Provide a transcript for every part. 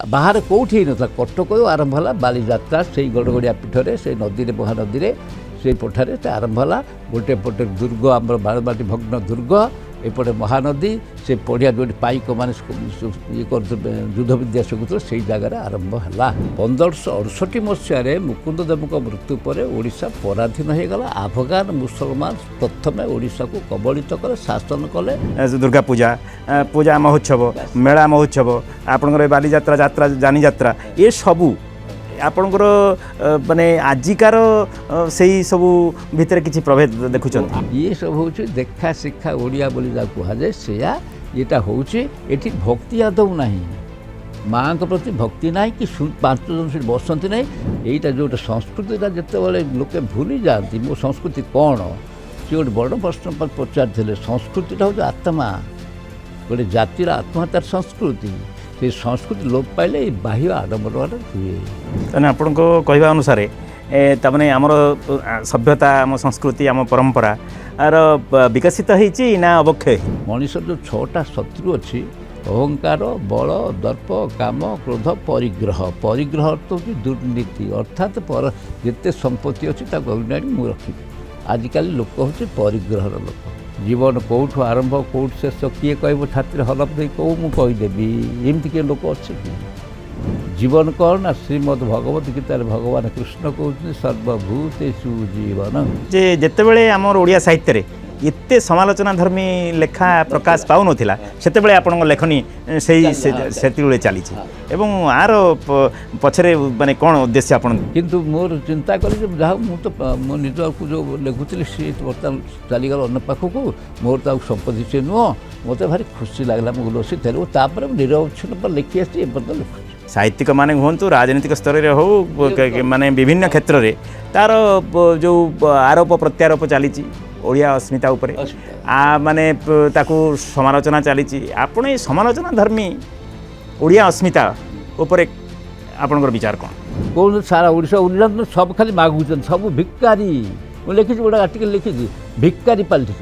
बाहर कौटी ही ना कटक आरंभ है बालीजात्रा से गड़गड़िया पीठर से नदी महानदी से पठारे से आरंभ है गोटे पटे दुर्ग आम बारबाटी भग्न दुर्ग एपटे महानदी से पढ़िया जो पाइक मैंने ये युद्ध विद्या शिखुते से जगार आरंभ है 1568 मसीह मुकुंददेव मृत्यु पर ओडिशा पराधीन हो गला अफगान मुसलमान प्रथम ओडिशा को कबलित कले शासन कले दुर्गा पूजा पूजा महोत्सव मेला महोत्सव आपणकर बालीजात्रा जात्रा जानी जात्रा ये सबू आपणकर माने आजिकार से सबू भितर किसी प्रभेद देखुं ये सब हूँ देखा शिक्षा ओडिया बोली कहुए से यहाँ हूँ ये भक्ति आदौ ना माँ के प्रति भक्ति ना कि 5 जन से बसती ना यहीटा जो संस्कृतिटा जिते लोके भूली जाती मो संस्कृति कौन सी गोटे बड़ प्रश्न पर पचार संस्कृतिटा हूँ आत्मा गोटे जातिर आत्मा तार संस्कृति से संस्कृति लोप पाइले बाह्य आडम्बर हुए तेना आपण कहवा अनुसार तमाने आमर सभ्यता आम संस्कृति आम परंपरा आर विकसित होती ना अवक्षय मनीष जो 6टा शत्रु अच्छी अहंकार बल दर्प काम क्रोध परिग्रह परिग्रह अर्थ हूँ दुर्नीति अर्थात पर जिते संपत्ति अच्छी मुझे रखी आजिकल लोक हूँ परिग्रहर लोक जीवन कौठू आरंभ कौट शेष किए कह छाती हलफ दे कौ मुदेवी एमती किए लोक अच्छे कि जीवन कौन ना श्रीमद भगवत गीतार भगवान कृष्ण कहते सर्वभूतेषु जीवन जे जेतेबेले आमर ओडिया साहित्य एते समालोचना धर्मी लेखा प्रकाश पाउन सेतेबेले आपन लेखनी से चली एवं आर पछरे माने कौन उद्देश्य आपन किंतु मोर चिंता करी जहाँ मु तो मो निज को जो लिखुली सी बर्तमान चलीगल अन्न पाखक मोर तो संपत्ति से नुह मत भारी खुशी लगला मुझे बसी थे निरवच्छिन्न पर लिखी आसी लिखुची साहित्यिक माने हुंतु राजनीतिक स्तर रे हो माने विभिन्न क्षेत्र रे तार जो आरोप प्रत्यारोप चली ओडिया अस्मिता उपरे माने ताकू समालोचना चली आपण ये समालोचना धर्मी ओडिया अस्मिता उपरे आपनकर विचार कौन सारा ओडिशा उन्नत सब खाली मागुचन सब भिकारी मुझे लिखी गोटे आर्टिकल लिखी भिकारी पलटि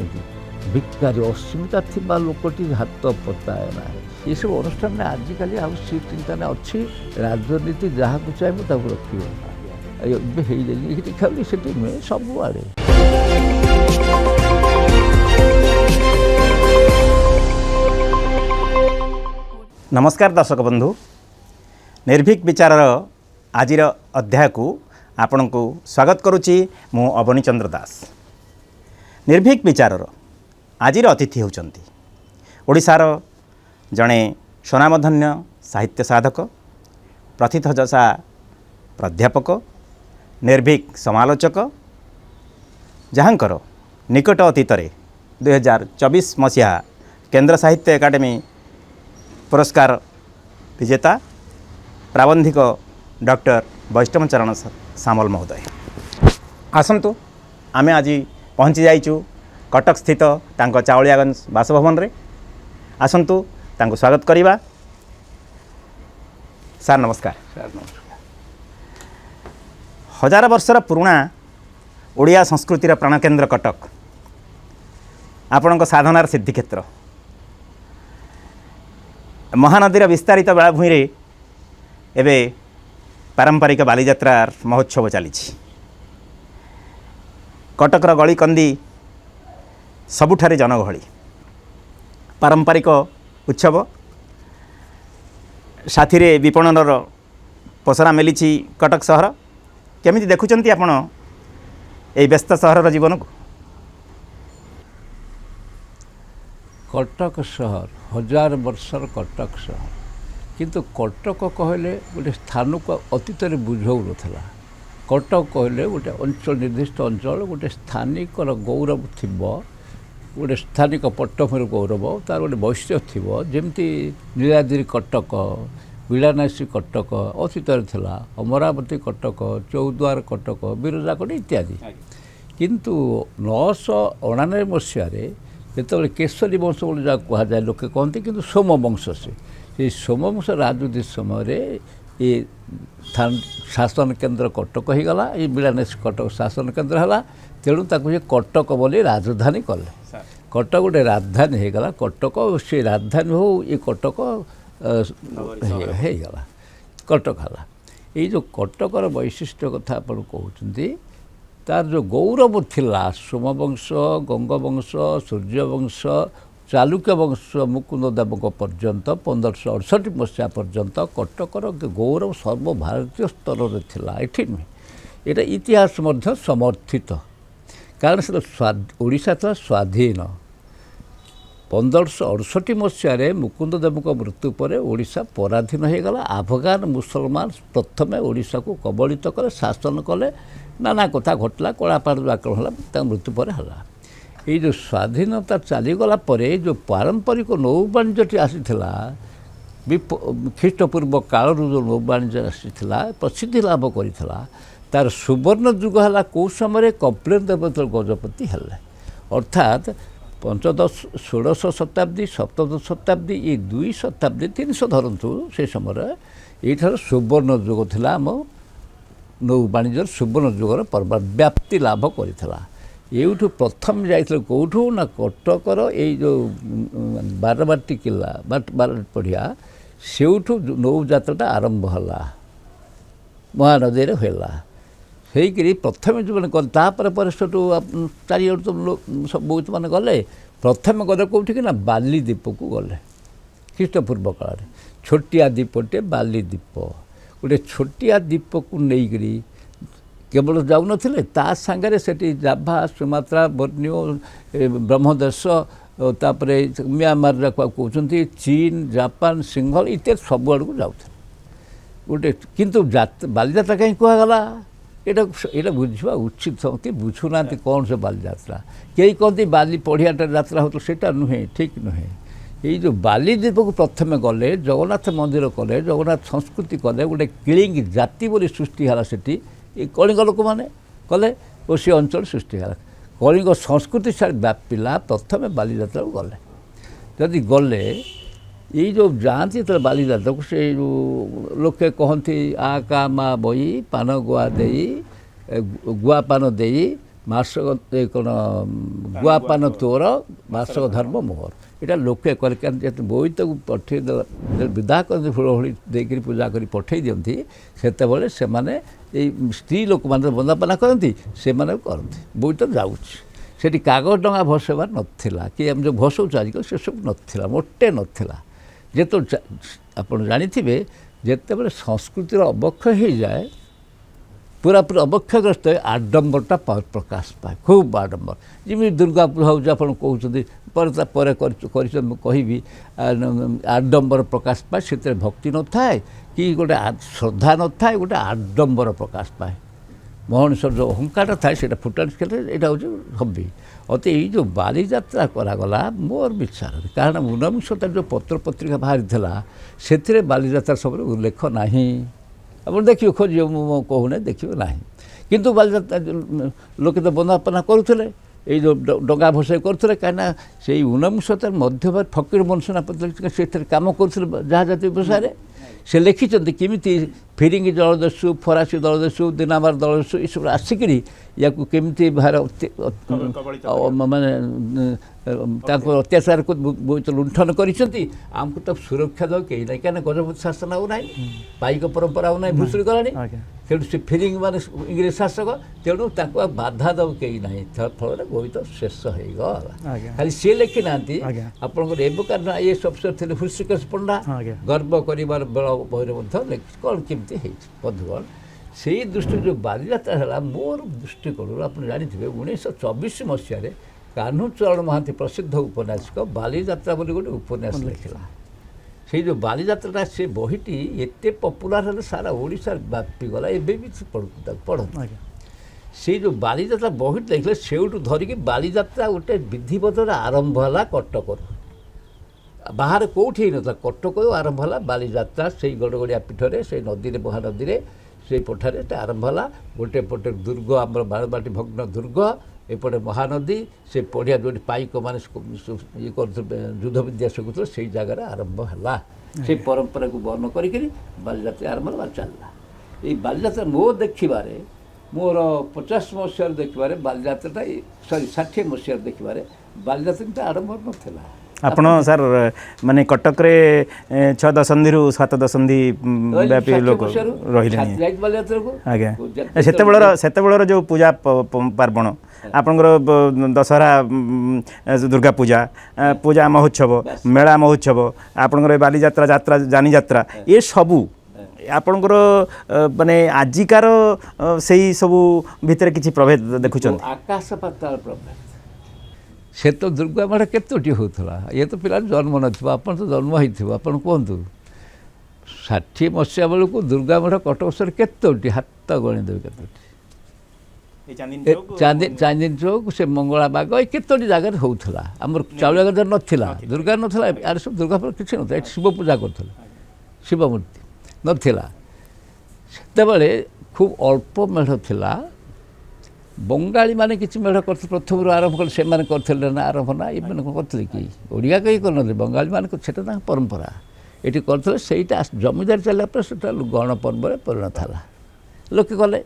भिकारी अस्मिता थी लोकटी हाथ पताए ना ये सब अनुष्ठान में आजिकल आउ सी चिंता अच्छी राजनीति जहाँ को चाहिए रखी खाली से नुहे सबुआड़े नमस्कार दर्शक बंधु निर्भीक विचार आज अध्याय को आपण को स्वागत करुच्ची मु अवनी चंद्र दास। निर्भीक विचार आज अतिथि होउचंती ओडिशार जड़े स्वनामधन्य साहित्य साधक प्रथितयशा प्राध्यापक निर्भीक समालोचक जहाँकर निकट अतीत 2024 मसीहा केंद्र साहित्य एकाडेमी पुरस्कार विजेता प्राबंधिक डॉक्टर वैष्णव चरण सामल महोदय आसतु आमे आज पहुँची जाइचु कटक स्थित तांको चावलियागंज बासभवन रे आसतु तांको स्वागत करिबा। सर नमस्कार। सर नमस्कार। हजार वर्षर पुराणा ओडिया संस्कृतिर प्राणकेन्द्र कटक आपणक साधनार सिद्धिक्षेत्र महानदीर विस्तारित बेलाभूमि रे एबे पारंपरिक बालीजात्रा महोत्सव चली कटकर गली कंदी सबुठारे जनगहली पारंपरिक उत्सव साथी विपणनर पसरा मिली कटक सहर केमिति देखुचंती आपण ए व्यस्त सहर जीवन को कटक शहर 1000 वर्षर कटक शहर किंतु कटक कहले गोटे स्थान को अतीत बुझाऊ ना कटक कहले गोटे अंचल निर्दिष्ट अंचल गोटे स्थानिक गौरव थी गोटे स्थानिक पट्टभूमि गौरव तार गोटे वैशिष्ट्य थी जमती नीलाद्रि कटक विलानासी कटक अतीत अमरावती कटक चौद्वार कटक बिरजाकट इत्यादि किंतु 999 मसीह जो केशरी वंश जहाँ कहुए लोके कहते कि सोम वंश से सोम वंश राजनीति समय ये शासन केन्द्र कटक हो गला ये बिलानेश कटक शासन केन्द्र है तेणु ताकू कटक बोली राजधानी कले कटक गोटे राजधानी हो गला कटक से राजधानी हो ये कटक हो गला କଟକ ହେଲା। ଏଇ ଯେଉଁ କଟକର ବୈଶିଷ୍ଟ୍ୟ କଥା ଆପଣ କହୁଛନ୍ତି, ତାର ଯେଉଁ ଗୌରବ ଥିଲା ସୋମବଂଶ, ଗଙ୍ଗବଂଶ, ସୂର୍ଯ୍ୟବଂଶ, ଚାଲୁକ୍ୟ ବଂଶ ମୁକୁନ୍ଦ ଦେବଙ୍କ ପର୍ଯ୍ୟନ୍ତ 1568 ମସିହା ପର୍ଯ୍ୟନ୍ତ କଟକର ଗୌରବ ସର୍ବଭାରତୀୟ ସ୍ତରରେ ଥିଲା। ଏଠି ନୁହେଁ, ଏଇଟା ଇତିହାସ ମଧ୍ୟ ସମର୍ଥିତ। କାରଣ ସେଟା ଓଡ଼ିଶା ଥିଲା ସ୍ୱାଧୀନ। 1568 ମସିହାରେ ମୁକୁନ୍ଦ ଦେବଙ୍କ ମୃତ୍ୟୁ ପରେ ଓଡ଼ିଶା ପରାଧୀନ ହୋଇଗଲା। ଆଫଗାନ ମୁସଲମାନ ପ୍ରଥମେ ଓଡ଼ିଶାକୁ କବଳିତ କଲେ, ଶାସନ କଲେ, ନାନା କଥା ଘଟିଲା, କଳାପାହାଡ଼ ଆକ୍ରମଣ ହେଲା, ତାଙ୍କ ମୃତ୍ୟୁ ପରେ ହେଲା। ଏଇ ଯେଉଁ ସ୍ୱାଧୀନତା ଚାଲିଗଲା ପରେ ଯେଉଁ ପାରମ୍ପରିକ ନୌବାଣିଜ୍ୟଟି ଆସିଥିଲା, ଖ୍ରୀଷ୍ଟପୂର୍ବ କାଳରୁ ଯେଉଁ ନୌବାଣିଜ୍ୟ ଆସିଥିଲା ପ୍ରସିଦ୍ଧି ଲାଭ କରିଥିଲା, ତାର ସୁବର୍ଣ୍ଣ ଯୁଗ ହେଲା କେଉଁ ସମୟରେ? କପିଳେନ୍ଦ୍ର ଦେବ ଯେତେବେଳେ ଗଜପତି ହେଲେ, ଅର୍ଥାତ୍ 16ଶ ଶତାବ୍ଦୀ, 17ଶ ଶତାବ୍ଦୀ, ଏ 2 ଶତାବ୍ଦୀ 300 ଧରନ୍ତୁ, ସେ ସମୟରେ ଏଇଠାର ସୁବର୍ଣ୍ଣ ଯୁଗ ଥିଲା। ଆମ ନୌବାଣିଜ୍ୟର ସୁବର୍ଣ୍ଣ ଯୁଗର ବ୍ୟାପ୍ତି ଲାଭ କରିଥିଲା। ଏଇଠୁ ପ୍ରଥମେ ଯାଇଥିଲେ କେଉଁଠୁ ନା କଟକର ଏଇ ଯେଉଁ ବାରବାଟୀ କିଲ୍ଲା ବାରବାଟୀ ପଡ଼ିଆ, ସେଇଠୁ ନୌଯାତ୍ରାଟା ଆରମ୍ଭ ହେଲା, ମହାନଦୀରେ ହେଲା। ହେଇକରି ପ୍ରଥମେ ଯେଉଁମାନେ ଗଲେ, ତାପରେ ପରେ ସେଠୁ ଚାରିଆଡ଼ୁ ତ ବହୁତ ମାନେ ଗଲେ। ପ୍ରଥମେ ଗଲେ କେଉଁଠିକି ନା ବାଲି ଦ୍ୱୀପକୁ ଗଲେ। ଖ୍ରୀଷ୍ଟପୂର୍ବ କାଳରେ ଛୋଟିଆ ଦ୍ୱୀପଟେ ବାଲି ଦ୍ୱୀପ, ଗୋଟେ ଛୋଟିଆ ଦ୍ୱୀପକୁ ନେଇକରି କେବଳ ଯାଉନଥିଲେ, ତା ସାଙ୍ଗରେ ସେଠି ଜାଭା, ସୁମାତ୍ରା, ବର୍ଣ୍ଣିଓ, ବ୍ରହ୍ମଦେଶ, ତାପରେ ମିଆଁମାର କହୁଛନ୍ତି, ଚୀନ, ଜାପାନ, ସିଂହଳ ଇତ୍ୟାଦି ସବୁଆଡ଼କୁ ଯାଉଥିଲେ। ଗୋଟେ କିନ୍ତୁ ବାଲିଯାତ୍ରା କାହିଁକି କୁହାଗଲା? ଏଇଟା ବୁଝିବା ଉଚିତ। ସମସ୍ତେ ବୁଝୁନାହାନ୍ତି କ'ଣ ସେ ବାଲିଯାତ୍ରା। କେହି କହନ୍ତି ବାଲି ପଡ଼ିଆଟା ଯାତ୍ରା ହେଉଥିଲା, ସେଇଟା ନୁହେଁ, ଠିକ୍ ନୁହେଁ। ଏଇ ଯେଉଁ ବାଲି ଦ୍ୱୀପକୁ ପ୍ରଥମେ ଗଲେ, ଜଗନ୍ନାଥ ମନ୍ଦିର କଲେ, ଜଗନ୍ନାଥ ସଂସ୍କୃତି କଲେ, ଗୋଟେ କିଳିଙ୍ଗ ଜାତି ବୋଲି ସୃଷ୍ଟି ହେଲା ସେଠି। ଏ କଳିଙ୍ଗ ଲୋକମାନେ କଲେ ଓ ସେ ଅଞ୍ଚଳ ସୃଷ୍ଟି ହେଲା। କଳିଙ୍ଗ ସଂସ୍କୃତି ସାରା ବ୍ୟାପିଲା। ପ୍ରଥମେ ବାଲିଯାତ୍ରାକୁ ଗଲେ। ଯଦି ଗଲେ, ଏଇ ଯେଉଁ ଯାଆନ୍ତି ଯେତେବେଳେ ବାଲିଯାତ୍ରାକୁ, ସେ ଯେଉଁ ଲୋକେ କହନ୍ତି ଆ କା ମା ବଇ ପାନ ଗୁଆ ଦେଇ, ଗୁଆ ପାନ ଦେଇ ମାସକ କ'ଣ ଗୁଆପାନ ତୋର, ମାସକ ଧର୍ମ ମୋହର। ଏଇଟା ଲୋକେ କଲେ, କାରଣ ଯେହେତୁ ବୋଇତକୁ ପଠେଇ ବିଦା କରନ୍ତି, ଫୁଳହୁଳି ଦେଇକରି ପୂଜା କରି ପଠେଇ ଦିଅନ୍ତି, ସେତେବେଳେ ସେମାନେ ଏଇ ସ୍ତ୍ରୀ ଲୋକମାନେ ବନ୍ଦାପନା କରନ୍ତି, ସେମାନେ କରନ୍ତି। ବୋଇତ ଯାଉଛି ସେଠି କାଗଜ ଡଙ୍ଗା ଭସେଇବାର ନଥିଲା, କି ଆମେ ଯେଉଁ ଭସଉଛୁ ଆଜିକାଲି ସେସବୁ ନଥିଲା, ମୋଟେ ନଥିଲା। ଯେତେବେଳେ ଆପଣ ଜାଣିଥିବେ, ଯେତେବେଳେ ସଂସ୍କୃତିର ଅବକ୍ଷୟ ହେଇଯାଏ, ପୁରାପୁରି ଅବକ୍ଷୟଗ୍ରସ୍ତ ହୁଏ, ଆଡ଼ମ୍ବରଟା ପ୍ରକାଶ ପାଏ, ଖୁବ୍ ଆଡ଼ମ୍ବର। ଯେମିତି ଦୁର୍ଗା ପୂଜା ହେଉଛି ଆପଣ କହୁଛନ୍ତି, ପରେ କରିଛନ୍ତି ମୁଁ କହିବି, ଆଡ଼ମ୍ବର ପ୍ରକାଶ ପାଏ। ସେଥିରେ ଭକ୍ତି ନଥାଏ କି ଗୋଟେ ଶ୍ରଦ୍ଧା ନଥାଏ, ଗୋଟେ ଆଡ଼ମ୍ବର ପ୍ରକାଶ ପାଏ। ମଣିଷର ଯେଉଁ ଅହଙ୍କାରଟା ଥାଏ ସେଇଟା ଫୁଟାଣି ଖେଳେ। ଏଇଟା ହେଉଛି ହବି। ଅତେ ଏଇ ଯେଉଁ ବାଲିଯାତ୍ରା କରାଗଲା ମୋର ବିଚାରରେ, କାରଣ ଊନବିଂଶତାର ଯେଉଁ ପତ୍ରପତ୍ରିକା ବାହାରିଥିଲା, ସେଥିରେ ବାଲିଯାତ୍ରା ସବୁରେ ଉଲ୍ଲେଖ ନାହିଁ। ଆପଣ ଦେଖିବେ, ଖୋଜିବେ, ମୁଁ କହୁନି, ଦେଖିବେ ନାହିଁ। କିନ୍ତୁ ବାଲିଯାତ୍ରା ଲୋକେ ତ ବନ୍ଦାପନା କରୁଥିଲେ, ଏଇ ଯେଉଁ ଡଙ୍ଗା ଭସାଇ କରୁଥିଲେ, କାହିଁକିନା ସେଇ ଊନବିଂଶତାର ମଧ୍ୟଭାଗ ଫକୀର ମୋହନ ସେନାପତି ସେଥିରେ କାମ କରୁଥିଲେ ଜାହାଜାତି ବ୍ୟବସାୟରେ। ସେ ଲେଖିଛନ୍ତି କେମିତି ଫିରିଙ୍ଗି ଦଳଦସ୍ୟୁ, ଫରାସୀ ଦଳଦସ୍ୟୁ, ଦିନାମାର ଦଳଦସ୍ୟୁ ଏସବୁ ଆସିକିରି ୟାକୁ କେମିତି ଭାର ମାନେ ତାଙ୍କୁ ଅତ୍ୟାଚାର ବହୁତ ଲୁଣ୍ଠନ କରିଛନ୍ତି। ଆମକୁ ତ ସୁରକ୍ଷା ଦେଉ କେହି ନାହିଁ, କାହିଁକିନା ଗଜପତି ଶାସନ ଆଉ ନାହିଁ, ପାଇକ ପରମ୍ପରା ଆଉ ନାହିଁ, ଭୁଷୁଡ଼ି ଗଲାଣି। ତେଣୁ ସେ ଫିରିଙ୍ଗି ମାନେ ଇଂରେଜ ଶାସକ, ତେଣୁ ତାଙ୍କୁ ଆଉ ବାଧା ଦେଉ କେହି ନାହିଁ। ଫଳରେ ବହୁତ ଶେଷ ହେଇଗଲା। ଖାଲି ସିଏ ଲେଖିନାହାନ୍ତି, ଆପଣଙ୍କର ଏବେକାର ଆଇଏଏସ୍ ଅଫିସର ଥିଲେ ହୃଷିକେଶ ପଣ୍ଡା, ଗର୍ବ କରିବାର ବେଳ ବହିରେ ମଧ୍ୟ ଲେଖି କ'ଣ କେମିତି ହେଇଛି। ବନ୍ଧୁଗଣ, ସେଇ ଦୃଷ୍ଟିରୁ ଯେଉଁ ବାଲିଯାତ୍ରା ହେଲା, ମୋର ଦୃଷ୍ଟିକୋଣରୁ ଆପଣ ଜାଣିଥିବେ 1924 ମସିହାରେ କାହ୍ନୁଚରଣ ମହାନ୍ତି ପ୍ରସିଦ୍ଧ ଉପନ୍ୟାସିକ ବାଲିଯାତ୍ରା ବୋଲି ଗୋଟେ ଉପନ୍ୟାସ ଲେଖିଲା। ସେଇ ଯେଉଁ ବାଲିଯାତ୍ରାଟା, ସେ ବହିଟି ଏତେ ପପୁଲାର ହେଲେ ସାରା ଓଡ଼ିଶାରେ ବ୍ୟାପିଗଲା। ଏବେ ବି ପଢ଼ନ୍ତୁ। ସେଇ ଯେଉଁ ବାଲିଯାତ୍ରା ବହିଟି ଲେଖିଲେ, ସେଇଠୁ ଧରିକି ବାଲିଯାତ୍ରା ଗୋଟେ ବିଧିବଦ୍ଧରେ ଆରମ୍ଭ ହେଲା କଟକରୁ। ବାହାରେ କେଉଁଠି ହେଇନଥିଲା, କଟକରୁ ଆରମ୍ଭ ହେଲା ବାଲିଯାତ୍ରା। ସେଇ ଗଡ଼ଗଡ଼ିଆ ପୀଠରେ, ସେଇ ନଦୀରେ, ମହାନଦୀରେ, ସେଇ ପଠାରେ ଆରମ୍ଭ ହେଲା। ଗୋଟେ ପଟେ ଦୁର୍ଗ, ଆମର ବାରବାଟୀ ଭଗ୍ନ ଦୁର୍ଗ, ଏପଟେ ମହାନଦୀ, ସେ ପଡ଼ିଆ ଯେଉଁଠି ପାଇକମାନେ ଇଏ କରୁଥିଲେ, ଯୁଦ୍ଧ ବିଦ୍ୟା ଶିଖୁଥିଲେ, ସେଇ ଜାଗାରେ ଆରମ୍ଭ ହେଲା। ସେଇ ପରମ୍ପରାକୁ ବର୍ଣ୍ଣ କରିକିରି ବାଲିଯାତ୍ରା ଆରମ୍ଭ ହେଲା, ଚାଲିଲା। ଏଇ ବାଲିଯାତ୍ରା ମୋ ଦେଖିବାରେ, ମୋର 50 ମସିହାରେ ଦେଖିବାରେ ବାଲିଯାତ୍ରାଟା, 60 ମସିହାରେ ଦେଖିବାରେ ବାଲିଯାତ୍ରାଟା ଆରମ୍ଭ ନଥିଲା। ଆପଣ ସାର୍ ମାନେ କଟକରେ 6 ଦଶନ୍ଧିରୁ 7 ଦଶନ୍ଧି ବ୍ୟାପୀ ଲୋକ ରହିଲେଣି ଆଜ୍ଞା ସେତେବେଳର ଯେଉଁ ପୂଜା ପାର୍ବଣ ଆପଣଙ୍କର ଦଶହରା ଦୁର୍ଗା ପୂଜା ପୂଜା ମହୋତ୍ସବ ମେଳା ମହୋତ୍ସବ ଆପଣଙ୍କର ବାଲିଯାତ୍ରା ଯାତ୍ରା ଯାନିଯାତ୍ରା ଏସବୁ ଆପଣଙ୍କର ମାନେ ଆଜିକାର ସେଇ ସବୁ ଭିତରେ କିଛି ପ୍ରଭେଦ ଦେଖୁଛନ୍ତି? ଆକାଶ ପାତାଳ ପ୍ରଭେଦ। ସେ ତ ଦୁର୍ଗା ମେଢ଼ କେତୋଟି ହେଉଥିଲା, ଇଏ ତ ପିଲା ଜନ୍ମ ନଥିବ, ଆପଣ ତ ଜନ୍ମ ହେଇଥିବ, ଆପଣ କୁହନ୍ତୁ 60 ମସିହା ବେଳକୁ ଦୁର୍ଗା ମେଢ଼ କଟକ ସହରରେ କେତୋଟି, ହାତ ଗଣି ଦେବେ କେତୋଟି। ଚାନ୍ଦିନୀ ଚୌକ ସେ ମଙ୍ଗଳା ବାଗ ଏ କେତୋଟି ଜାଗାରେ ହେଉଥିଲା। ଆମର ଚାଉଳିଆ ଗଞ୍ଜରେ ନଥିଲା, ଦୁର୍ଗା ନଥିଲା, ଆରେ ସବୁ ଦୁର୍ଗା କିଛି ନଥିଲା, ଏଠି ଶିବ ପୂଜା କରୁଥିଲେ, ଶିବ ମୂର୍ତ୍ତି ନଥିଲା। ସେତେବେଳେ ଖୁବ୍ ଅଳ୍ପ ମେଢ଼ ଥିଲା। ବଙ୍ଗାଳୀମାନେ କିଛି ମେଢ଼ କରିଥିଲେ, ପ୍ରଥମରୁ ଆରମ୍ଭ କଲେ ସେମାନେ କରିଥିଲେ ନା ଆରମ୍ଭ ନା ଏମାନେ କ'ଣ କରିଥିଲେ କି? ଓଡ଼ିଆ କେହି କରିନଥିଲେ, ବଙ୍ଗାଳୀମାନେ ସେଟା ତାଙ୍କ ପରମ୍ପରା ଏଠି କରିଥିଲେ। ସେଇଟା ଜମିଦାରୀ ଚାଲିଲା ପରେ ସେଟା ଗଣପର୍ବରେ ପରିଣତ ହେଲା, ଲୋକେ କଲେ।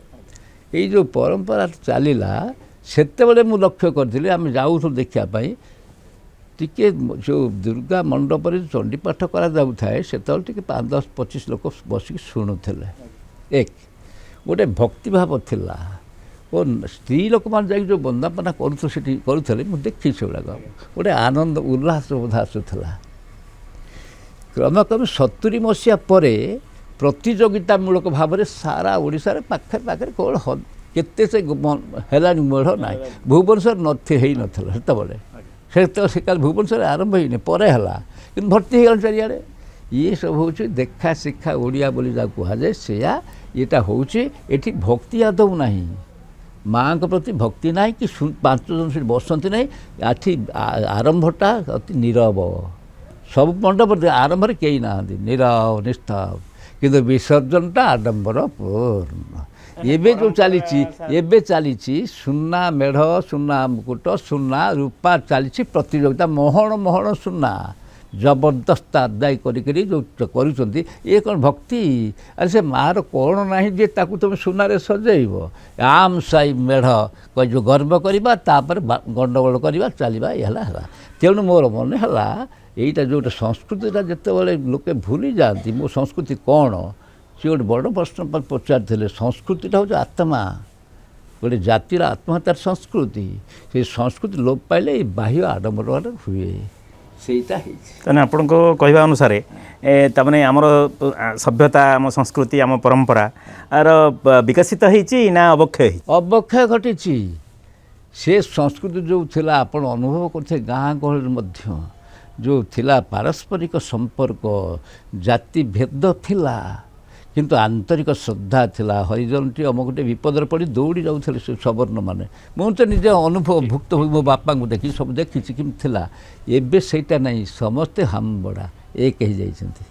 ଏଇ ଯେଉଁ ପରମ୍ପରା ଚାଲିଲା ସେତେବେଳେ ମୁଁ ଲକ୍ଷ୍ୟ କରିଥିଲି, ଆମେ ଯାଉଥିଲୁ ଦେଖିବା ପାଇଁ, ଟିକେ ଯେଉଁ ଦୁର୍ଗା ମଣ୍ଡପରେ ଚଣ୍ଡୀପାଠ କରାଯାଉଥାଏ ସେତେବେଳେ ଟିକେ 5-10-25 ଲୋକ ବସିକି ଶୁଣୁଥିଲେ। ଏକ ଗୋଟେ ଭକ୍ତିଭାବ ଥିଲା ଓ ସ୍ତ୍ରୀ ଲୋକମାନେ ଯାଇକି ଯେଉଁ ବନ୍ଦାପନା କରୁଥିଲେ ସେଠି କରୁଥିଲେ, ମୁଁ ଦେଖିଛି ସେଗୁଡ଼ାକ, ଗୋଟେ ଆନନ୍ଦ ଉଲ୍ଲାସ ବୋଧ ଆସୁଥିଲା। କ୍ରମେ କ୍ରମେ 70 ମସିହା ପରେ ପ୍ରତିଯୋଗିତାମୂଳକ ଭାବରେ ସାରା ଓଡ଼ିଶାରେ ପାଖରେ ପାଖରେ କେବଳ କେତେ ସେ ହେଲାଣି ମେଢ଼ ନାହିଁ। ଭୁବନେଶ୍ୱର ହେଇନଥିଲା ସେତେବେଳେ, ସେ କାଲି ଭୁବନେଶ୍ୱରରେ ଆରମ୍ଭ ହେଇନି, ପରେ ହେଲା, କିନ୍ତୁ ଭର୍ତ୍ତି ହେଇଗଲା ଚାରିଆଡ଼େ। ଇଏ ସବୁ ହେଉଛି ଦେଖା ଶିକ୍ଷା ଓଡ଼ିଆ ବୋଲି ଯାହା କୁହାଯାଏ ସେୟା। ଏଇଟା ହେଉଛି ଏଠି ଭକ୍ତି ଆଦୌ ନାହିଁ, ମାଆଙ୍କ ପ୍ରତି ଭକ୍ତି ନାହିଁ କି 5 ଜଣ ସେଠି ବସନ୍ତି ନାହିଁ। ଏଠି ଆରମ୍ଭଟା ଅତି ନୀରବ, ସବୁ ମଣ୍ଡପରେ ଆରମ୍ଭରେ କେହି ନାହାନ୍ତି, ନୀରବ ନିସ୍ତବ, କିନ୍ତୁ ବିସର୍ଜନଟା ଆଡ଼ମ୍ବର ପୂର୍ଣ୍ଣ। ଏବେ ଯେଉଁ ଚାଲିଛି ସୁନା ମେଢ଼, ସୁନା ମୁକୁଟ, ସୁନା ରୂପା ଚାଲିଛି ପ୍ରତିଯୋଗିତା, ମହଣ ସୁନା ଜବରଦସ୍ତ ଆଦାୟ କରିକିରି ଯେଉଁ କରୁଛନ୍ତି, ଇଏ କ'ଣ ଭକ୍ତି? ଆରେ ସେ ମାଆର କ'ଣ ନାହିଁ ଯେ ତାକୁ ତୁମେ ସୁନାରେ ସଜେଇବ? ଆମ୍ ସାଇ ମେଢ଼ ଯେଉଁ ଗର୍ବ କରିବା, ତାପରେ ଗଣ୍ଡଗୋଳ କରିବା, ଚାଲିବା, ଏ ହେଲା। ତେଣୁ ମୋର ମନେ ହେଲା ଏଇଟା ଯେଉଁଟା ସଂସ୍କୃତିଟା ଯେତେବେଳେ ଲୋକେ ଭୁଲି ଯାଆନ୍ତି, ମୋ ସଂସ୍କୃତି କ'ଣ, ସେ ଗୋଟେ ବଡ଼ ପ୍ରଶ୍ନ ପଚାରିଥିଲେ। ସଂସ୍କୃତିଟା ହେଉଛି ଆତ୍ମା, ଗୋଟେ ଜାତିର ଆତ୍ମା ତାର ସଂସ୍କୃତି। ସେଇ ସଂସ୍କୃତି ଲୋପ ପାଇଲେ ଏଇ ବାହ୍ୟ ଆଡ଼ମ୍ବରରେ ହୁଏ, ସେଇଟା ହେଇଛି। ତାହେଲେ ଆପଣଙ୍କ କହିବା ଅନୁସାରେ ତାମାନେ ଆମର ସଭ୍ୟତା, ଆମ ସଂସ୍କୃତି, ଆମ ପରମ୍ପରା ଆର ବିକଶିତ ହେଇଛି ନା ଅବକ୍ଷୟ ହେଇଛି? ଅବକ୍ଷୟ ଘଟିଛି। ସେ ସଂସ୍କୃତି ଯେଉଁ ଥିଲା ଆପଣ ଅନୁଭବ କରୁଥିଲେ, ଗାଁ ଗହଳିରେ ମଧ୍ୟ ଯେଉଁ ଥିଲା ପାରସ୍ପରିକ ସମ୍ପର୍କ, ଜାତିଭେଦ ଥିଲା, କିନ୍ତୁ ଆନ୍ତରିକ ଶ୍ରଦ୍ଧା ଥିଲା। ହରିଜନଟି ଅମକଟେ ବିପଦରେ ପଡ଼ି ଦୌଡ଼ି ଯାଉଥିଲେ ସେ ସବର୍ଣ୍ଣମାନେ। ମୁଁ ତ ନିଜେ ଅନୁଭବ ଭୁକ୍ତ ହୋଇ ମୋ ବାପାଙ୍କୁ ଦେଖି ସବୁ ଦେଖିଛି କେମିତି ଥିଲା। ଏବେ ସେଇଟା ନାହିଁ, ସମସ୍ତେ ହାମବଡ଼ା ଏକ ହେଇଯାଇଛନ୍ତି,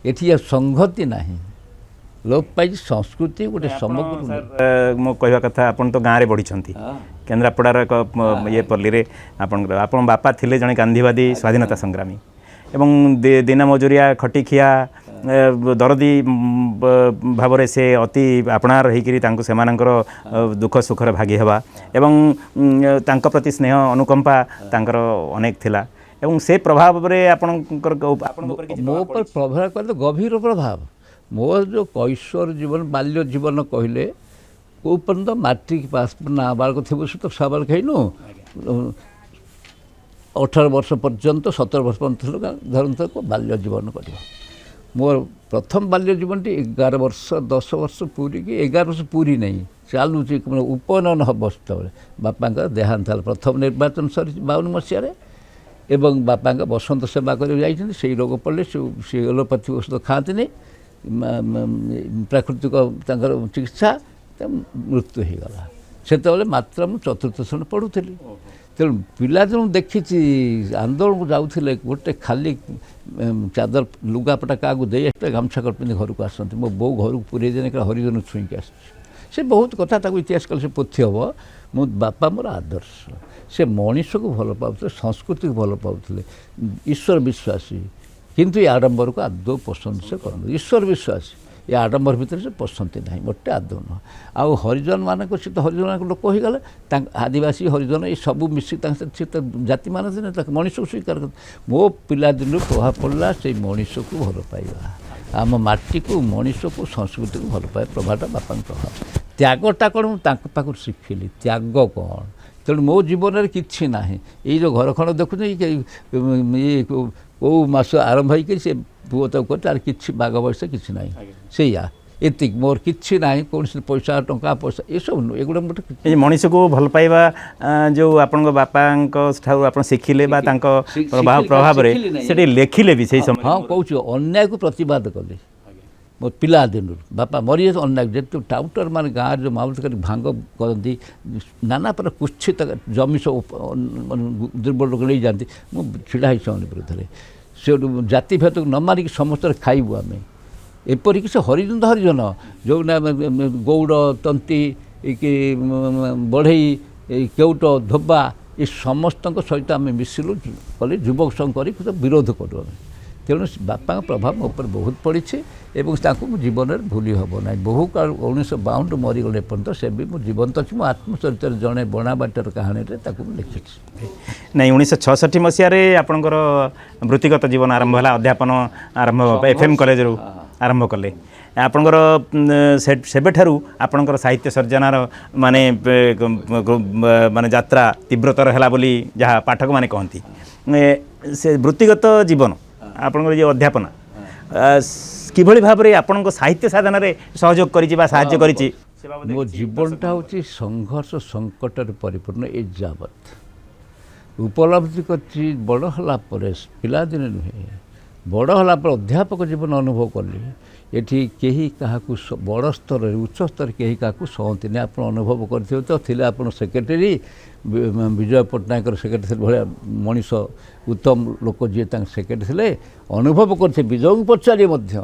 ଏଠି ଆଉ ସଂହତି ନାହିଁ, ଲୋପ ପାଇଛି ସଂସ୍କୃତି ଗୋଟେ ସମଗ୍ର। ମୁଁ କହିବା କଥା, ଆପଣ ତ ଗାଁରେ ବଢ଼ିଛନ୍ତି, କେନ୍ଦ୍ରାପଡ଼ାର ଏକ ଇଏ ପଲ୍ଲୀରେ ଆପଣଙ୍କର ବାପା ଥିଲେ ଜଣେ ଗାନ୍ଧୀବାଦୀ ସ୍ୱାଧୀନତା ସଂଗ୍ରାମୀ ଏବଂ ଦିନ ମଜୁରିଆ ଖଟିଖିଆ ଦରଦୀ ଭାବରେ ସେ ଅତି ଆପଣାର ହେଇକିରି ତାଙ୍କୁ ସେମାନଙ୍କର ଦୁଃଖ ସୁଖରେ ଭାଗି ହେବା ଏବଂ ତାଙ୍କ ପ୍ରତି ସ୍ନେହ ଅନୁକମ୍ପା ତାଙ୍କର ଅନେକ ଥିଲା ଏବଂ ସେ ପ୍ରଭାବରେ ଆପଣଙ୍କର ମୋ ଉପରେ ପ୍ରଭାବ କହିଲେ ଗଭୀର ପ୍ରଭାବ। ମୋର ଯେଉଁ କୈଶୋର ଜୀବନ, ବାଲ୍ୟ ଜୀବନ କହିଲେ, କେଉଁ ପର୍ଯ୍ୟନ୍ତ ମାଟ୍ରିକ ପାସ୍ ନାବାଳକ ଥିବ ସେ ତ ସାବାଳକ ହେଇନୁ, 18 ବର୍ଷ ପର୍ଯ୍ୟନ୍ତ 17 ବର୍ଷ ପର୍ଯ୍ୟନ୍ତ ଧରନ୍ତୁ ବାଲ୍ୟ ଜୀବନ କରିବ। ମୋର ପ୍ରଥମ ବାଲ୍ୟ ଜୀବନଟି 11 ବର୍ଷ 10 ବର୍ଷ ପୁରୀକି 11 ବର୍ଷ ପୁରୀ ନାହିଁ, ଚାଲୁଛି ଉପନୟନ ହେବ ସେତେବେଳେ। ବାପାଙ୍କର ଦେହାନ୍ତ ହେଲା, ପ୍ରଥମ ନିର୍ବାଚନ ସରିଛି 52 ମସିହାରେ ଏବଂ ବାପାଙ୍କ ବସନ୍ତ ସେବା କରିବାକୁ ଯାଇଛନ୍ତି। ସେଇ ରୋଗ ପଡ଼ିଲେ ସେ ଏଲୋପାଥି ଔଷଧ ଖାଆନ୍ତିନି, ପ୍ରାକୃତିକ ତାଙ୍କର ଚିକିତ୍ସା, ମୃତ୍ୟୁ ହେଇଗଲା। ସେତେବେଳେ ମାତ୍ର ମୁଁ 4ର୍ଥ ଶ୍ରେଣୀ ପଢ଼ୁଥିଲି। ତେଣୁ ପିଲାଦିନୁ ଦେଖିଛି ଆନ୍ଦୋଳନକୁ ଯାଉଥିଲେ, ଗୋଟେ ଖାଲି ଚାଦର ଲୁଗାପଟା କାହାକୁ ଦେଇ ଆସିଲେ, ଗାମୁଛା ପିନ୍ଧି ଘରକୁ ଆସନ୍ତି। ମୋ ବୋଉ ଘରକୁ ପୁରେଇ ଦେନେ ହରିଜନ ଛୁଇଁକି ଆସିଛି। ସେ ବହୁତ କଥା ତାକୁ ଇତିହାସ କଲେ ସେ ପୋଥି ହେବ। ମୋ ବାପା ମୋର ଆଦର୍ଶ, ସେ ମଣିଷକୁ ଭଲ ପାଉଥିଲେ, ସଂସ୍କୃତିକୁ ଭଲ ପାଉଥିଲେ, ଈଶ୍ୱର ବିଶ୍ୱାସୀ, କିନ୍ତୁ ଏ ଆଡ଼ମ୍ବରକୁ ଆଦୌ ପସନ୍ଦ ସେ କରନ୍ତି। ଈଶ୍ୱର ବିଶ୍ୱାସୀ, ଏ ଆଡ଼ମ୍ବର ଭିତରେ ସେ ପଶନ୍ତି ନାହିଁ ମୋଟେ ଆଦୌ ନୁହଁ। ଆଉ ହରିଜନମାନଙ୍କ ସେ ତ ହରିଜନଙ୍କ ଲୋକ ହୋଇଗଲେ, ତାଙ୍କ ଆଦିବାସୀ ହରିଜନ ଏ ସବୁ ମିଶି ତାଙ୍କ ସେ ତ ଜାତିମାନେ ଦିନେ ତାକୁ ମଣିଷକୁ ସ୍ୱୀକାର କରନ୍ତି। ମୋ ପିଲାଦିନରୁ ପ୍ରଭାବ ପଡ଼ିଲା ସେଇ ମଣିଷକୁ ଭଲ ପାଇବା, ଆମ ମାଟିକୁ, ମଣିଷକୁ, ସଂସ୍କୃତିକୁ ଭଲ ପାଇବା ପ୍ରଭାବଟା ବାପାଙ୍କ ପ୍ରଭାବ। ତ୍ୟାଗଟା କ'ଣ ମୁଁ ତାଙ୍କ ପାଖରୁ ଶିଖିଲି, ତ୍ୟାଗ କ'ଣ। ତେଣୁ ମୋ ଜୀବନରେ କିଛି ନାହିଁ, ଏଇ ଯେଉଁ ଘର ଖଣ୍ଡ ଦେଖୁଛି ଇଏ କେଉଁ ମାସ ଆରମ୍ଭ ହେଇକି ସେ ପୁଅ ତାକୁ କରି ତାର କିଛି ବାଗ ବୟସ କିଛି ନାହିଁ, ସେଇଆ ଏତିକି। ମୋର କିଛି ନାହିଁ, କୌଣସି ପଇସା ଟଙ୍କା ପଇସା ଏସବୁ ନୁହେଁ, ଏଗୁଡ଼ା ଗୋଟେ ଏ ମଣିଷକୁ ଭଲ ପାଇବା ଯେଉଁ ଆପଣଙ୍କ ବାପାଙ୍କ ଠାରୁ ଆପଣ ଶିଖିଲେ ବା ତାଙ୍କ ପ୍ରଭାବରେ ସେଠି ଲେଖିଲେ ବି ସେଇ ସମୟ। ହଁ କହୁଛି, ଅନ୍ୟାୟକୁ ପ୍ରତିବାଦ କଲି ମୋ ପିଲାଦିନରୁ। ବାପା ମରିଯାଏ ଅନ୍ୟାୟ, ଯେହେତୁ ଟାଉଟର ମାନେ ଗାଁରେ ଯେଉଁ ମାଉଲ କରି ଭାଙ୍ଗ କରନ୍ତି, ନାନା ପ୍ରକାର କୁଚ୍ଛିତ ଜମି ସବୁ ଦୁର୍ବଳ ଲୋକ ନେଇଯାଆନ୍ତି, ମୁଁ ଛିଡ଼ା ହେଇ ସେମାନେ ବିରୁଦ୍ଧରେ। ସେଠୁ ଜାତିଭେଦକୁ ନ ମାରିକି ସମସ୍ତେ ଖାଇବୁ ଆମେ, ଏପରିକି ସେ ହରିଜନ ହରିଜନ ଯେଉଁ ନା ଗୌଡ଼, ତନ୍ତୀ କି ବଢ଼େଇ, କେଉଟ, ଧୋବା ଏ ସମସ୍ତଙ୍କ ସହିତ ଆମେ ମିଶିଲୁ କଲି, ଯୁବକ ସଂଘ କରି ବିରୋଧ କରୁ ଆମେ। ତେଣୁ ବାପାଙ୍କ ପ୍ରଭାବ ମୋ ଉପରେ ବହୁତ ପଡ଼ିଛି ଏବଂ ତାଙ୍କୁ ମୁଁ ଜୀବନରେ ଭୁଲି ହେବ ନାହିଁ। ବହୁ କାଳ 1952 ମରିଗଲେ ଏପର୍ଯ୍ୟନ୍ତ ସେ ବି ମୁଁ ଜୀବନ୍ତ ଅଛି। ମୋ ଆତ୍ମଚରିତ୍ରରେ ଜଣେ ବଣାବାଟର କାହାଣୀରେ ତାକୁ ମୁଁ ଲେଖିଛି। ନାଇଁ 1966 ମସିହାରେ ଆପଣଙ୍କର ବୃତ୍ତିଗତ ଜୀବନ ଆରମ୍ଭ ହେଲା, ଅଧ୍ୟାପନ ଆରମ୍ଭ FM କଲେଜରୁ ଆରମ୍ଭ କଲେ। ଆପଣଙ୍କର ସେବେଠାରୁ ଆପଣଙ୍କର ସାହିତ୍ୟ ସର୍ଜନାର ମାନେ ମାନେ ଯାତ୍ରା ତୀବ୍ରତର ହେଲା ବୋଲି ଯାହା ପାଠକମାନେ କହନ୍ତି। ସେ ବୃତ୍ତିଗତ ଜୀବନ ଆପଣଙ୍କର ଯେ ଅଧ୍ୟାପନା କିଭଳି ଭାବରେ ଆପଣଙ୍କ ସାହିତ୍ୟ ସାଧନାରେ ସହଯୋଗ କରିଛି ବା ସାହାଯ୍ୟ କରିଛି? ମୋ ଜୀବନଟା ହେଉଛି ସଂଘର୍ଷ ସଙ୍କଟରେ ପରିପୂର୍ଣ୍ଣ। ଏ ଯାବତ୍ ଉପଲବ୍ଧି କରିଛି ବଡ଼ ହେଲା ପରେ, ପିଲାଦିନେ ନୁହେଁ, ବଡ଼ ହେଲା ପରେ ଅଧ୍ୟାପକ ଜୀବନ ଅନୁଭବ କଲି। ଏଠି କେହି କାହାକୁ ବଡ଼ ସ୍ତରରେ, ଉଚ୍ଚ ସ୍ତରରେ କେହି କାହାକୁ ସହନ୍ତିନି। ଆପଣ ଅନୁଭବ କରିଥିବେ ତ, ଥିଲେ ଆପଣ ସେକ୍ରେଟେରୀ, ବିଜୟ ପଟ୍ଟନାୟକର ସେକ୍ରେଟେରୀ ଭଳିଆ ମଣିଷ, ଉତ୍ତମ ଲୋକ ଯିଏ ତାଙ୍କ ସେକ୍ରେଟେରୀ ଥିଲେ, ଅନୁଭବ କରିଥିବେ। ବିଜୟଙ୍କୁ ପଚାରି ମଧ୍ୟ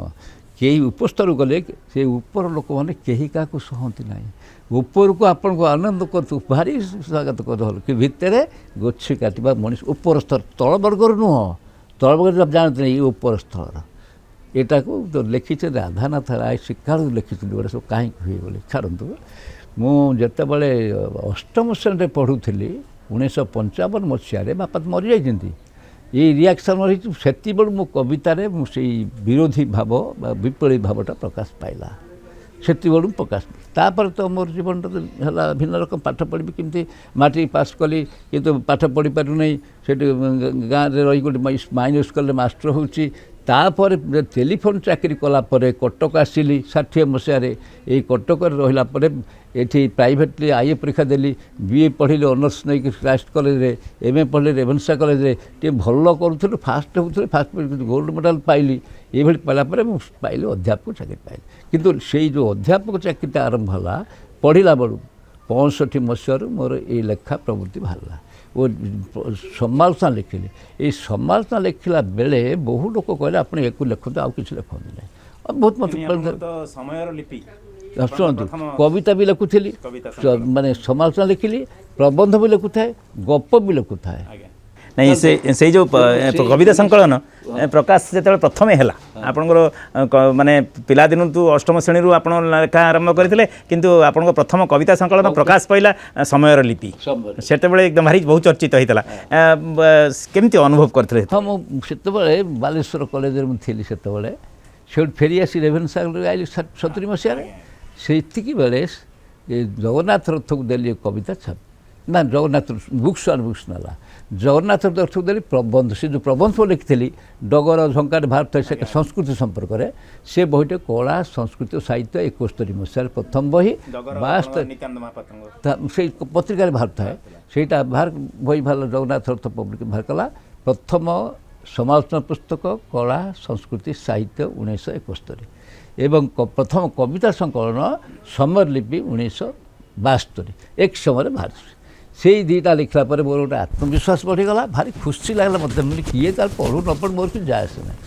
କେହି ଉପସ୍ତରକୁ ଗଲେ ସେ ଉପର ଲୋକମାନେ କେହି କାହାକୁ ସହନ୍ତି ନାହିଁ। ଉପରକୁ ଆପଣଙ୍କୁ ଆନନ୍ଦ କରୁଛୁ, ଭାରି ସ୍ୱାଗତ କରିଦେବ, କି ଭିତରେ ଗୋଛି କାଟିବା ମଣିଷ ଉପର ସ୍ତର, ତଳବର୍ଗର ନୁହଁ, ତଳବର୍ଗ ଜାଣନ୍ତି ନାହିଁ, ଉପର ସ୍ତରର। ଏଟାକୁ ଲେଖିଛନ୍ତି ରାଧାନାଥ ରାୟ ଶିକାଳୁ ଲେଖିଛନ୍ତି, ଗୋଟେ ସବୁ କାହିଁକି ହୁଏ ବୋଲି। ଛାଡ଼ନ୍ତୁ, ମୁଁ ଯେତେବେଳେ ଅଷ୍ଟମ ଶ୍ରେଣୀରେ ପଢ଼ୁଥିଲି 1955 ମସିହାରେ, ବାପା ତ ମରିଯାଇଛନ୍ତି, ଏଇ ରିଆକ୍ସନ୍ ରହିଛି, ସେତିକିବେଳୁ ମୋ କବିତାରେ ମୁଁ ସେଇ ବିରୋଧୀ ଭାବ ବା ବିପ୍ଳବୀ ଭାବଟା ପ୍ରକାଶ ପାଇଲା। ସେତିକିବେଳୁ ପ୍ରକାଶ, ତାପରେ ତ ମୋର ଜୀବନଟା ହେଲା ଭିନ୍ନ ରକମ। ପାଠ ପଢ଼ିବି କେମିତି, ମାଟ୍ରିକ ପାସ୍ କଲି କିନ୍ତୁ ପାଠ ପଢ଼ିପାରୁନାହିଁ। ସେଠି ଗାଁରେ ରହି ଗୋଟେ ମାଇନର ସ୍କୁଲରେ ମାଷ୍ଟର ହେଉଛି। ତାପରେ ଟେଲିଫୋନ୍ ଚାକିରି କଲା ପରେ କଟକ ଆସିଲି 60 ମସିହାରେ। ଏଇ କଟକରେ ରହିଲା ପରେ ଏଠି ପ୍ରାଇଭେଟଲି IE ପରୀକ୍ଷା ଦେଲି, BA ପଢ଼ିଲି ଅନର୍ସ ନେଇକି କ୍ରାଇଷ୍ଟ କଲେଜରେ, MA ପଢ଼ିଲି ରେଭେନ୍ସା କଲେଜରେ। ଟିକେ ଭଲ କରୁଥିଲି, ଫାଷ୍ଟ ହେଉଥିଲି, ଫାଷ୍ଟ ଗୋଲ୍ଡ ମେଡ଼ାଲ୍ ପାଇଲି। ଏଇଭଳି ପାଇଲା ପରେ ମୁଁ ପାଇଲି ଅଧ୍ୟାପକ ଚାକିରି ପାଇଲି। କିନ୍ତୁ ସେଇ ଯେଉଁ ଅଧ୍ୟାପକ ଚାକିରିଟା ଆରମ୍ଭ ହେଲା ପଢ଼ିଲା ବେଳୁ 65 ମସିହାରୁ ମୋର ଏଇ ଲେଖା ପ୍ରବୃତ୍ତି ବାହାରିଲା ଓ ସମାଲୋଚନା ଲେଖିଲି। ଏଇ ସମାଲୋଚନା ଲେଖିଲା ବେଳେ ବହୁ ଲୋକ କହିଲେ ଆପଣ ୟାକୁ ଲେଖନ୍ତୁ, ଆଉ କିଛି ଲେଖନ୍ତୁ ନାହିଁ। ବହୁତ ମତେ ସମୟର ଲିପି ଶୁଣନ୍ତୁ, କବିତା ବି ଲେଖୁଥିଲି, ମାନେ ସମାଲୋଚନା ଲେଖିଲି, ପ୍ରବନ୍ଧ ବି ଲେଖୁଥାଏ, ଗପ ବି ଲେଖୁଥାଏ। ନାଇଁ ସେଇ ଯେଉଁ କବିତା ସଂକଳନ ପ୍ରକାଶ ଯେତେବେଳେ ପ୍ରଥମେ ହେଲା, ଆପଣଙ୍କର ମାନେ ପିଲାଦିନୁ ଅଷ୍ଟମ ଶ୍ରେଣୀରୁ ଆପଣ ଲେଖା ଆରମ୍ଭ କରିଥିଲେ, କିନ୍ତୁ ଆପଣଙ୍କ ପ୍ରଥମ କବିତା ସଂକଳନ ପ୍ରକାଶ ପାଇଲା ସମୟର ଲିପି, ସେତେବେଳେ ଏକଦମ ଭାରି ବହୁ ଚର୍ଚ୍ଚିତ ହେଇଥିଲା। କେମିତି ଅନୁଭବ କରିଥିଲେ? ହଁ, ମୁଁ ସେତେବେଳେ ବାଲେଶ୍ୱର କଲେଜରେ ମୁଁ ଥିଲି। ସେତେବେଳେ ସେଠୁ ଫେରିଆସି ରେଭେନ୍ସା ଆଇଲି 70 ମସିହାରେ। ସେତିକି ବେଳେ ଜଗନ୍ନାଥ ରଥକୁ ଦେଲି କବିତା ଛାପ, ନା ଜଗନ୍ନାଥ ବୁକ୍ସ ନେଲା। ଜଗନ୍ନାଥ ରଥକୁ ଦେଲି ପ୍ରବନ୍ଧ। ସେ ଯେଉଁ ପ୍ରବନ୍ଧ ଲେଖିଥିଲି ଡଗର ଝଙ୍କାରେ ଭାରତ ସେ ସଂସ୍କୃତି ସମ୍ପର୍କରେ, ସେ ବହିଟେ କଳା ସଂସ୍କୃତି ଓ ସାହିତ୍ୟ 71 ମସିହାରେ ପ୍ରଥମ ବହି। 72 ସେଇ ପତ୍ରିକାରେ ବାହାର ଥାଏ, ସେଇଟା ବହି ଭଲ ଜଗନ୍ନାଥ ରଥ ପବ୍ଲିକ ବାହାର କଲା। ପ୍ରଥମ ସମାଲୋଚନା ପୁସ୍ତକ କଳା ସଂସ୍କୃତି ସାହିତ୍ୟ 1971 ଏବଂ ପ୍ରଥମ କବିତା ସଂକଳନ ସମର ଲିପି 1972 ଏକ ସମୟରେ ବାହାରିଛି। ସେଇ ଦୁଇଟା ଲେଖିଲା ପରେ ମୋର ଗୋଟେ ଆତ୍ମବିଶ୍ୱାସ ବଢ଼ିଗଲା, ଭାରି ଖୁସି ଲାଗିଲା ମୋତେ। ମାନେ କିଏ ତାର ପଢ଼ୁ ନ ପଢ଼ୁ ମୋର କିଛି ଯାଏ ଆସେ ନାହିଁ,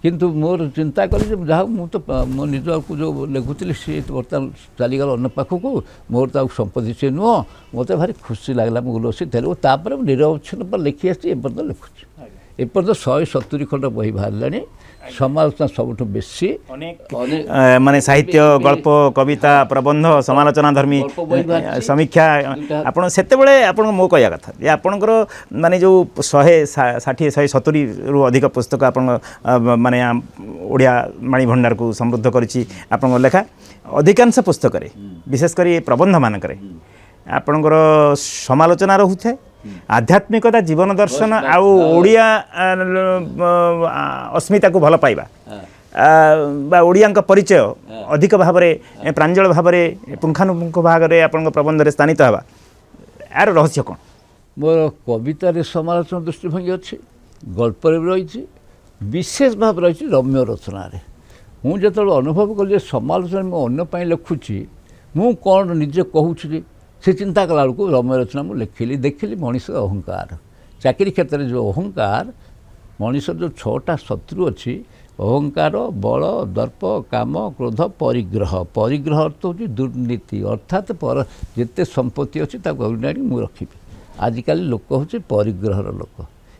କିନ୍ତୁ ମୋର ଚିନ୍ତା କଲି ଯେ ଯାହା ହଉ ମୁଁ ତ ମୋ ନିଜକୁ ଯେଉଁ ଲେଖୁଥିଲି ସିଏ ବର୍ତ୍ତମାନ ଚାଲିଗଲା ଅନ୍ୟ ପାଖକୁ, ମୋର ତ ଆଉ ସମ୍ପତ୍ତି ସିଏ ନୁହଁ। ମୋତେ ଭାରି ଖୁସି ଲାଗିଲା, ମୁଁ ଉଲ୍ଲସିତ ହେଲି ଓ ତାପରେ ମୁଁ ନିରବଚ୍ଛିନ୍ନ ଲେଖି ଆସିଛି, ଏପର୍ଯ୍ୟନ୍ତ ଲେଖୁଛି। ଏପର୍ଯ୍ୟନ୍ତ 170 ଖଣ୍ଡ ବହି ବାହାରିଲାଣି। ସମାଲୋଚନା ସବୁଠୁ ବେଶୀ ମାନେ ସାହିତ୍ୟ ଗଳ୍ପ କବିତା ପ୍ରବନ୍ଧ ସମାଲୋଚନା ଧର୍ମୀ ସମୀକ୍ଷା ଆପଣ ସେତେବେଳେ ଆପଣଙ୍କ ମୋ କହିବା କଥା ଯେ ଆପଣଙ୍କର ମାନେ ଯେଉଁ 160 170ରୁ ଅଧିକ ପୁସ୍ତକ ଆପଣଙ୍କ ମାନେ ଓଡ଼ିଆ ମାଣୀ ଭଣ୍ଡାରକୁ ସମୃଦ୍ଧ କରିଛି ଆପଣଙ୍କ ଲେଖା। ଅଧିକାଂଶ ପୁସ୍ତକରେ ବିଶେଷ କରି ପ୍ରବନ୍ଧମାନଙ୍କରେ ଆପଣଙ୍କର ସମାଲୋଚନା ରହୁଥାଏ, ଆଧ୍ୟାତ୍ମିକତା ଜୀବନ ଦର୍ଶନ ଆଉ ଓଡ଼ିଆ ଅସ୍ମିତାକୁ ଭଲ ପାଇବା ବା ଓଡ଼ିଆଙ୍କ ପରିଚୟ ଅଧିକ ଭାବରେ ପ୍ରାଞ୍ଜଳ ଭାବରେ ପୁଙ୍ଖାନୁପୁଙ୍ଖ ଭାବରେ ଆପଣଙ୍କ ପ୍ରବନ୍ଧରେ ସ୍ଥାନିତ ହେବା, ଏହାର ରହସ୍ୟ କ'ଣ? ମୋର କବିତାରେ ସମାଲୋଚନା ଦୃଷ୍ଟିଭଙ୍ଗୀ ଅଛି, ଗଳ୍ପରେ ବି ରହିଛି, ବିଶେଷ ଭାବରେ ରହିଛି ରମ୍ୟ ରଚନାରେ। ମୁଁ ଯେତେବେଳେ ଅନୁଭବ କଲି ଯେ ସମାଲୋଚନା ମୁଁ ଅନ୍ୟ ପାଇଁ ଲେଖୁଛି, ମୁଁ କ'ଣ ନିଜେ କହୁଛି ସେ ଚିନ୍ତା କଲା ବେଳକୁ ରମ୍ୟ ରଚନା ମୁଁ ଲେଖିଲି। ଦେଖିଲି ମଣିଷର ଅହଙ୍କାର, ଚାକିରି କ୍ଷେତ୍ରରେ ଯେଉଁ ଅହଙ୍କାର, ମଣିଷର ଯେଉଁ 6ଟା ଶତ୍ରୁ ଅଛି, ଅହଙ୍କାର, ବଳ, ଦର୍ପ, କାମ, କ୍ରୋଧ, ପରିଗ୍ରହ। ପରିଗ୍ରହ ଅର୍ଥ ହେଉଛି ଦୁର୍ନୀତି, ଅର୍ଥାତ୍ ଯେତେ ସମ୍ପତ୍ତି ଅଛି ତାକୁ ଆଣି ମୁଁ ରଖିବି। ଆଜିକାଲି ଲୋକ ହେଉଛି ପରିଗ୍ରହର ଲୋକ।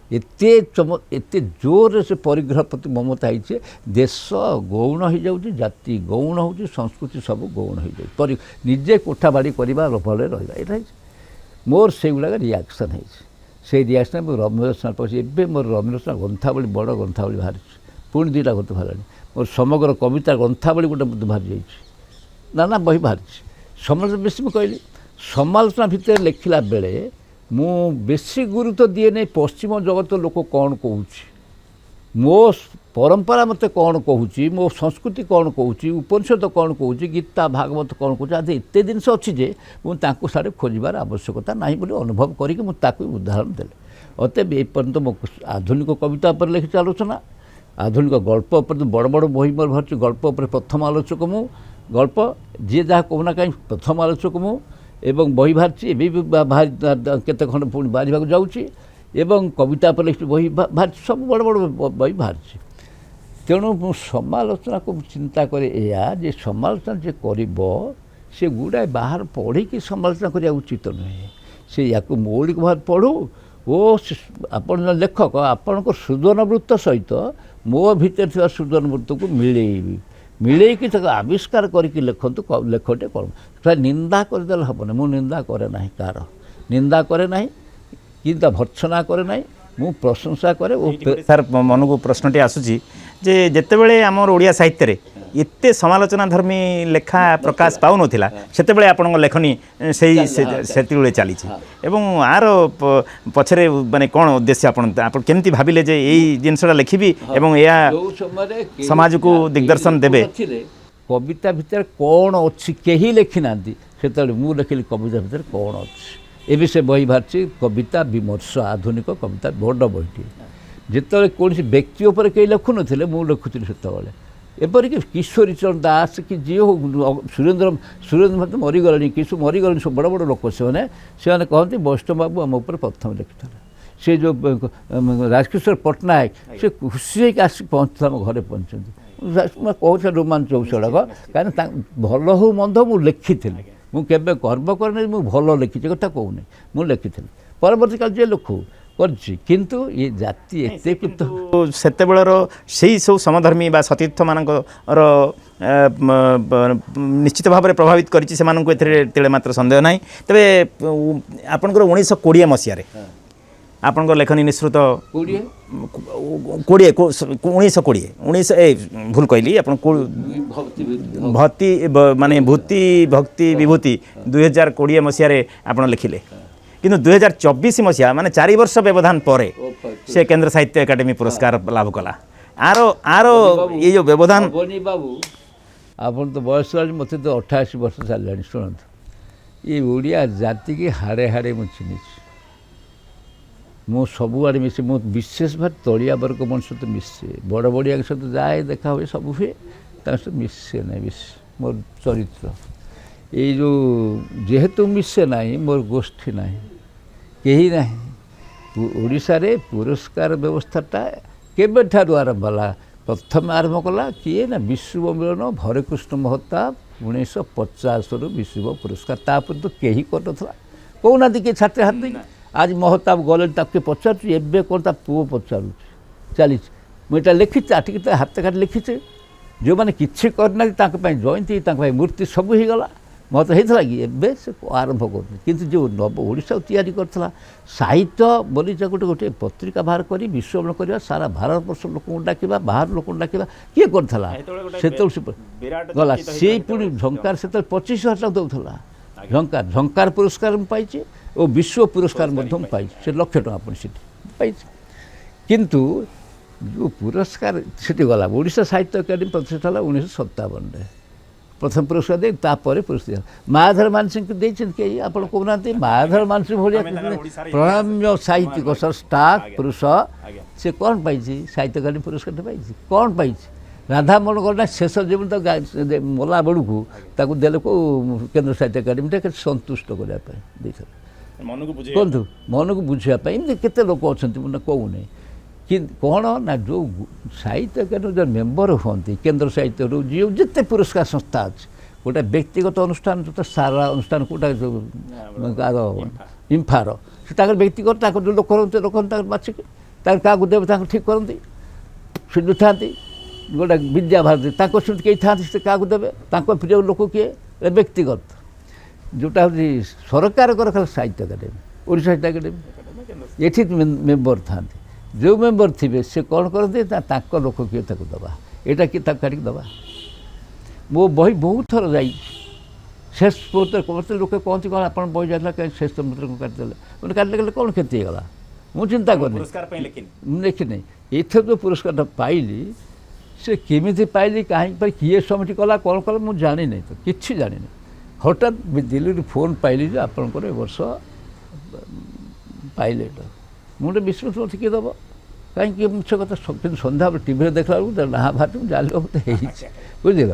ଏତେ ଜୋରରେ ସେ ପରିଗ୍ରହ ପ୍ରତି ମମତା ହେଇଛି, ଦେଶ ଗୌଣ ହେଇଯାଉଛି, ଜାତି ଗୌଣ ହେଉଛି, ସଂସ୍କୃତି ସବୁ ଗୌଣ ହେଇଯାଉଛି। ନିଜେ କୋଠା ବାଡ଼ି କରିବା ଭଲରେ ରହିବା, ଏଇଟା ହେଇଛି ମୋର। ସେଇଗୁଡ଼ାକ ରିଆକ୍ସନ୍ ହେଇଛି। ସେଇ ରିଆକ୍ସନ୍ ମୁଁ ରମ୍ୟ ରଚନା ପଢ଼ୁଛି। ଏବେ ମୋର ରମ୍ୟ ରଚନା ଗ୍ରନ୍ଥାବଳୀ, ବଡ଼ ଗ୍ରନ୍ଥାବଳୀ ବାହାରିଛି, ପୁଣି 2ଟା ଗ୍ରନ୍ଥ ବାହାରିଲାଣି। ମୋର ସମଗ୍ର କବିତା ଗ୍ରନ୍ଥାବଳୀ ଗୋଟେ ବାହାରି ଯାଇଛି, ନା ବହି ବାହାରିଛି। ସମାଲୋଚନା ବେଶୀ ମୁଁ କହିଲି, ସମାଲୋଚନା ଭିତରେ ଲେଖିଲା ବେଳେ ମୁଁ ବେଶୀ ଗୁରୁତ୍ୱ ଦିଏ ନାହିଁ ପଶ୍ଚିମ ଜଗତ ଲୋକ କ'ଣ କହୁଛି, ମୋ ପରମ୍ପରା ମୋତେ କ'ଣ କହୁଛି, ମୋ ସଂସ୍କୃତି କ'ଣ କହୁଛି, ଉପନିଷଦ କ'ଣ କହୁଛି, ଗୀତା ଭାଗବତ କ'ଣ କହୁଛି। ଆଜି ଏତେ ଜିନିଷ ଅଛି ଯେ ମୁଁ ତାଙ୍କୁ ସାଡ଼େ ଖୋଜିବାର ଆବଶ୍ୟକତା ନାହିଁ ବୋଲି ଅନୁଭବ କରିକି ମୁଁ ତାକୁ ଉଦାହରଣ ଦେଲି। ଅତଏବ ଏପର୍ଯ୍ୟନ୍ତ ମୋ ଆଧୁନିକ କବିତା ଉପରେ ଲେଖିଛି ଆଲୋଚନା, ଆଧୁନିକ ଗଳ୍ପ ଉପରେ ବଡ଼ ବଡ଼ ବହି ମୋର ବାହାରିଛି। ଗଳ୍ପ ଉପରେ ପ୍ରଥମ ଆଲୋଚକ ମୁଁ, ଗଳ୍ପ ଯିଏ ଯାହା କହୁନା କାହିଁକି ପ୍ରଥମ ଆଲୋଚକ ମୁଁ, ଏବଂ ବହି ବାହାରିଛି, ଏବେ ବି କେତେ ଖଣ୍ଡ ପୁଣି ବାହାରିବାକୁ ଯାଉଛି। ଏବଂ କବିତା ଉପରେ ଲେଖିଛି ବହି ବାହାରିଛି, ସବୁ ବଡ଼ ବଡ଼ ବହି ବାହାରିଛି। ତେଣୁ ମୁଁ ସମାଲୋଚନାକୁ ଚିନ୍ତା କରେ ଏଇଆ ଯେ ସମାଲୋଚନା ଯେ କରିବ ସେ ଗୁଡ଼ାଏ ବାହାର ପଢ଼ିକି ସମାଲୋଚନା କରିବା ଉଚିତ ନୁହେଁ। ସେ ୟାକୁ ମୌଳିକ ଭାବରେ ପଢ଼ୁ ଓ ଆପଣ ଲେଖକ ଆପଣଙ୍କ ସୃଜନ ବୃତ୍ତ ସହିତ ମୋ ଭିତରେ ଥିବା ସୃଜନ ବୃତ୍ତକୁ ମିଳେଇକି ତାକୁ ଆବିଷ୍କାର କରିକି ଲେଖନ୍ତୁ। ଲେଖଟେ କ'ଣ ନିନ୍ଦା କରିଦେଲେ ହେବନି। ମୁଁ ନିନ୍ଦା କରେ ନାହିଁ, କାହାର ନିନ୍ଦା କରେ ନାହିଁ, କିନ୍ତୁ ଭର୍ତ୍ସନା କରେ ନାହିଁ, ମୁଁ ପ୍ରଶଂସା କରେ। ଓ ସାର୍ ମନକୁ ପ୍ରଶ୍ନଟି ଆସୁଛି ଯେ ଯେତେବେଳେ ଆମର ଓଡ଼ିଆ ସାହିତ୍ୟରେ ଏତେ ସମାଲୋଚନା ଧର୍ମୀ ଲେଖା ପ୍ରକାଶ ପାଉନଥିଲା, ସେତେବେଳେ ଆପଣଙ୍କ ଲେଖନୀ ସେତେବେଳେ ଚାଲିଛି ଏବଂ ଆର ପଛରେ ମାନେ କ'ଣ ଉଦ୍ଦେଶ୍ୟ ଆପଣ କେମିତି ଭାବିଲେ ଯେ ଏଇ ଜିନିଷଟା ଲେଖିବି ଏବଂ ଏହା ସମାଜକୁ ଦିଗ୍ଦର୍ଶନ ଦେବେ? କବିତା ଭିତରେ କ'ଣ ଅଛି କେହି ଲେଖି ନାହାନ୍ତି, ସେତେବେଳେ ମୁଁ ଲେଖିଲି କବିତା ଭିତରେ କ'ଣ ଅଛି। ଏବେ ସେ ବହି ବାହାରିଛି କବିତା ବିମର୍ଶ, ଆଧୁନିକ କବିତା, ବଡ଼ ବହିଟିଏ। ଯେତେବେଳେ କୌଣସି ବ୍ୟକ୍ତି ଉପରେ କେହି ଲେଖୁନଥିଲେ ମୁଁ ଲେଖୁଥିଲି ସେତେବେଳେ। ଏପରିକି କିଶୋରୀ ଚରଣ ଦାସ କି ଯିଏ ହଉ, ସୁରେନ୍ଦ୍ର ମଧ୍ୟ ମରିଗଲେଣି, ମରିଗଲେଣି, ସବୁ ବଡ଼ ବଡ଼ ଲୋକ ସେମାନେ କହନ୍ତି ବୈଷ୍ଣବ ବାବୁ ଆମ ଉପରେ ପ୍ରଥମେ ଲେଖିଥିଲେ। ସେ ଯେଉଁ ରାଜକିଶୋର ପଟ୍ଟନାୟକ ସେ ଖୁସି ହେଇକି ଆସି ପହଞ୍ଚୁଥିଲେ, ଆମ ଘରେ ପହଞ୍ଚନ୍ତି। ମୁଁ କହୁଛି ରୋମାଞ୍ଚ ହେଉଛି ସେଗୁଡ଼ାକ, କାହିଁକିନା ଭଲ ହଉ ମନ୍ଦ ମୁଁ ଲେଖିଥିଲି। ମୁଁ କେବେ ଗର୍ବ କରେନି ମୁଁ ଭଲ ଲେଖିଛି, କଥା କହୁନି, ମୁଁ ଲେଖିଥିଲି। ପରବର୍ତ୍ତୀ କାଳ ଯିଏ ଲେଖୁ କରିଛି, କିନ୍ତୁ ଏ ଜାତି ଏତେ ସେତେବେଳର ସେଇ ସବୁ ସମଧର୍ମୀ ବା ସତୀର୍ଥମାନଙ୍କର ନିଶ୍ଚିତ ଭାବରେ ପ୍ରଭାବିତ କରିଛି ସେମାନଙ୍କୁ, ଏଥିରେ ତିଳେ ମାତ୍ର ସନ୍ଦେହ ନାହିଁ। ତେବେ ଆପଣଙ୍କର 1920 ମସିହାରେ ଆପଣଙ୍କ ଲେଖନୀ ନିଃସୃତ 1920 ଭୁଲ କହିଲି, ଆପଣ ଭୂତି ଭକ୍ତି ବିଭୂତି 2020 ମସିହାରେ ଆପଣ ଲେଖିଲେ, କିନ୍ତୁ 2024 ମସିହା ମାନେ 4 ବର୍ଷ ବ୍ୟବଧାନ ପରେ ସେ କେନ୍ଦ୍ର ସାହିତ୍ୟ ଏକାଡେମୀ ପୁରସ୍କାର ଲାଭ କଲା। ଆର ଏଇ ଯେଉଁ ବ୍ୟବଧାନ। ବାବୁ ଆପଣ ତ ବୟସ ହେଲାଣି, ମୋତେ ତ 88 ବର୍ଷ ଚାଲିଲାଣି। ଶୁଣନ୍ତୁ, ଏ ଓଡ଼ିଆ ଜାତିକି ହାଡ଼େ ହାଡ଼େ ମୁଁ ଚିହ୍ନିଛି। ମୁଁ ସବୁଆଡ଼େ ମିଶେ, ମୁଁ ବିଶେଷ ଭାବରେ ତଳିଆ ବର୍ଗ ମଣିଷ ସହିତ ମିଶେ, ବଡ଼ ବଡ଼ିଆଙ୍କ ସହିତ ଯାଏ, ଦେଖା ହୁଏ, ସବୁ ହୁଏ, ତାଙ୍କ ସହିତ ମିଶେ ନାହିଁ ବେଶୀ। ମୋର ଚରିତ୍ର ଏଇ ଯେଉଁ ଯେହେତୁ ମିଶେ ନାହିଁ, ମୋର ଗୋଷ୍ଠୀ ନାହିଁ, କେହି ନାହିଁ। ଓଡ଼ିଶାରେ ପୁରସ୍କାର ବ୍ୟବସ୍ଥାଟା କେବେଠାରୁ ଆରମ୍ଭ ହେଲା? ପ୍ରଥମେ ଆରମ୍ଭ କଲା କିଏ ନା ବିଶ୍ୱ ମିଳନ ହରେକୃଷ୍ଣ ମହତାବ 1950ରୁ ବିଶ୍ୱ ପୁରସ୍କାର। ତାପରେ ତ କେହି କରିନଥିଲା, କହୁନାହାନ୍ତି କିଏ ଛାତିରେ ହାତ ଦେଇକି। आज महताब गले ताके पचारुଛି ଏବେ କ'ଣ ତା ପୁଅ ପଚାରୁଛି ଚାଲିଛି ମୁଁ ଏଇଟା ଲେଖିଛି ଆଟିକି ତା ହାତ କାଟି ଲେଖିଛି ଯେଉଁମାନେ କିଛି କରିନାହାନ୍ତି ତାଙ୍କ ପାଇଁ ଜୟନ୍ତୀ ତାଙ୍କ ପାଇଁ ମୂର୍ତ୍ତି ସବୁ ହେଇଗଲା ମତ ହେଇଥିଲା କି ଏବେ ସେ ଆରମ୍ଭ କରୁଛି କିନ୍ତୁ ଯେଉଁ ନବ ଓଡ଼ିଶାକୁ ତିଆରି କରିଥିଲା ସାହିତ୍ୟ ବୋଲି ଗୋଟେ ପତ୍ରିକା ବାହାର କରି ବିଶ୍ୱଭ୍ରମଣ କରିବା ସାରା ଭାରତବର୍ଷ ଲୋକଙ୍କୁ ଡାକିବା ବାହାର ଲୋକଙ୍କୁ ଡାକିବା କିଏ କରିଥିଲା ସେତେବେଳେ ଗଲା ସେଇ ପୁଣି ଝଙ୍କାର ସେତେବେଳେ 25,000 ଟଙ୍କା ଦେଉଥିଲା ଝଙ୍କାର ପୁରସ୍କାର ମୁଁ ପାଇଛି ଓ ବିଶ୍ୱ ପୁରସ୍କାର ମଧ୍ୟ ମୁଁ ପାଇଛି ସେ ଲକ୍ଷ ଟଙ୍କା ପୁଣି ସେଠି ପାଇଛି କିନ୍ତୁ ଯେଉଁ ପୁରସ୍କାର ସେଠି ଗଲା ଓଡ଼ିଶା ସାହିତ୍ୟ ଏକାଡେମୀ ପ୍ରତିଷ୍ଠା ହେଲା 1957ରେ ପ୍ରଥମ ପୁରସ୍କାର ଦେଇ ତାପରେ ପୁରସ୍କାର ମାୟାଧର ମାନସିଂହଙ୍କୁ ଦେଇଛନ୍ତି କେହି ଆପଣ କହୁନାହାନ୍ତି ମାୟାଧର ମାନସିଂହ ଭଳିଆ ପ୍ରଣମ୍ୟ ସାହିତ୍ୟିକ ଷ୍ଟାକ୍ ପୁରୁଷ ସେ କ'ଣ ପାଇଛି ସାହିତ୍ୟ ଏକାଡେମୀ ପୁରସ୍କାରଟା ପାଇଛି କ'ଣ ପାଇଛି ରାଧାମୋହନ ଗଲା ଶେଷ ଜୀବନ ତ ମଲା ବେଳକୁ ତାକୁ ଦେଲେ କେଉଁ କେନ୍ଦ୍ର ସାହିତ୍ୟ ଏକାଡେମୀଟା କେତେ ସନ୍ତୁଷ୍ଟ କରିବା ପାଇଁ ଦେଇଥିଲେ କୁହନ୍ତୁ ମନକୁ ବୁଝିବା ପାଇଁ ଏମିତି କେତେ ଲୋକ ଅଛନ୍ତି ମୁଁ କହୁନି କିନ୍ତୁ କ'ଣ ନା ଯେଉଁ ସାହିତ୍ୟ ଏକାଡେମୀ ଯେଉଁ ମେମ୍ବର ହୁଅନ୍ତି କେନ୍ଦ୍ର ସାହିତ୍ୟରୁ ଯେଉଁ ଯେତେ ପୁରସ୍କାର ସଂସ୍ଥା ଅଛି ଗୋଟେ ବ୍ୟକ୍ତିଗତ ଅନୁଷ୍ଠାନ ତ ସାରା ଅନୁଷ୍ଠାନ କେଉଁଟା ଯେଉଁ ଇମ୍ଫାର ସେ ତାଙ୍କର ବ୍ୟକ୍ତିଗତ ତାଙ୍କର ଯେଉଁ ଲୋକ ରଖନ୍ତି ତାଙ୍କର ବାଛିକି ତାଙ୍କର କାହାକୁ ଦେବେ ତାଙ୍କୁ ଠିକ୍ କରନ୍ତି ସେଠି ଥାନ୍ତି ଗୋଟେ ବିଦ୍ୟାଭାରତୀ ତାଙ୍କ ସେମିତି କେହି ଥାନ୍ତି ସେ କାହାକୁ ଦେବେ ତାଙ୍କ ପ୍ରିୟ ଲୋକ କିଏ ବ୍ୟକ୍ତିଗତ ଯେଉଁଟା ହେଉଛି ସରକାରଙ୍କର ଖାଲି ସାହିତ୍ୟ ଏକାଡେମୀ ଓଡ଼ିଶା ସାହିତ୍ୟ ଏକାଡେମୀ ଏଠି ମେମ୍ବର ଥାନ୍ତି ଯେଉଁ ମେମ୍ବର ଥିବେ ସେ କ'ଣ କରନ୍ତି ତାଙ୍କ ଲୋକ କିଏ ତାକୁ ଦେବା ଏଇଟା କିଏ ତାକୁ କାଢ଼ିକି ଦେବା ମୋ ବହି ବହୁତ ଥର ଯାଇଛି ଶେଷ ମୁହୂର୍ତ୍ତରେ ଲୋକ କହନ୍ତି କ'ଣ ଆପଣ ବହି ଯାଇଥିଲା କାହିଁ ଶେଷ ମୁହୂର୍ତ୍ତରେ କାଟିଦେଲେ ମାନେ କାଟିଲେ କ'ଣ କ୍ଷତି ହେଇଗଲା ମୁଁ ଚିନ୍ତା କରିନି ମୁଁ ଲେଖିନି ଏଥର ଯେଉଁ ପୁରସ୍କାରଟା ପାଇଲି ସେ କେମିତି ପାଇଲି କାହିଁକି ପାଇ କିଏ ସମିଟି କଲା କ'ଣ କଲା ମୁଁ ଜାଣିନି ତ କିଛି ଜାଣିନି ହଠାତ୍ ଦିଲ୍ଲୀରୁ ଫୋନ୍ ପାଇଲି ଯେ ଆପଣଙ୍କର ଏ ବର୍ଷ ପାଇଲେ ଏଇଟା ମୁଁ ଗୋଟେ ବିଶ୍ୱାସ ମୋତେ କିଏ ଦେବ କାହିଁକି ମିଛ କଥା କିନ୍ତୁ ସନ୍ଧ୍ୟାବେଳେ ଟିଭିରେ ଦେଖିଲା ବେଳକୁ ନାହା ଭାବି ମୁଁ ଜାଣିଲି ମୋତେ ହେଇଛି ବୁଝିଲ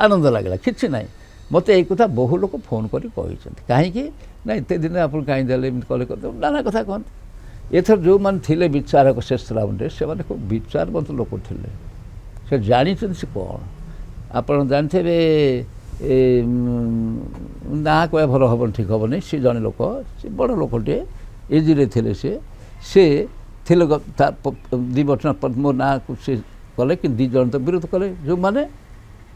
ଆନନ୍ଦ ଲାଗିଲା କିଛି ନାହିଁ ମୋତେ ଏଇ କଥା ବହୁ ଲୋକ ଫୋନ୍ କରି କହିଛନ୍ତି କାହିଁକି ନା ଏତେ ଦିନ ଆପଣ କାହିଁକି ଦେଲେ ଏମିତି କଲେ ନାନା କଥା କହନ୍ତି ଏଥର ଯେଉଁମାନେ ଥିଲେ ବିଚାରକ ଶେଷ ରାଉଣ୍ଡରେ ସେମାନେ ଖୁବ୍ ବିଚାରବନ୍ତ ଲୋକ ଥିଲେ ସେ ଜାଣିଛନ୍ତି ସେ କ'ଣ ଆପଣ ଜାଣିଥିବେ ନାଁ କହିବା ଭଲ ହେବନି ଠିକ୍ ହେବନି ସେ ଜଣେ ଲୋକ ସେ ବଡ଼ ଲୋକଟିଏ ଏଜ୍ରେ ଥିଲେ ସେ ଥିଲେ ତା 2 ବର୍ଷ ମୋ ନାଁକୁ ସେ କଲେ କିନ୍ତୁ 2 ଜଣ ତ ବିରୋଧ କଲେ ଯେଉଁମାନେ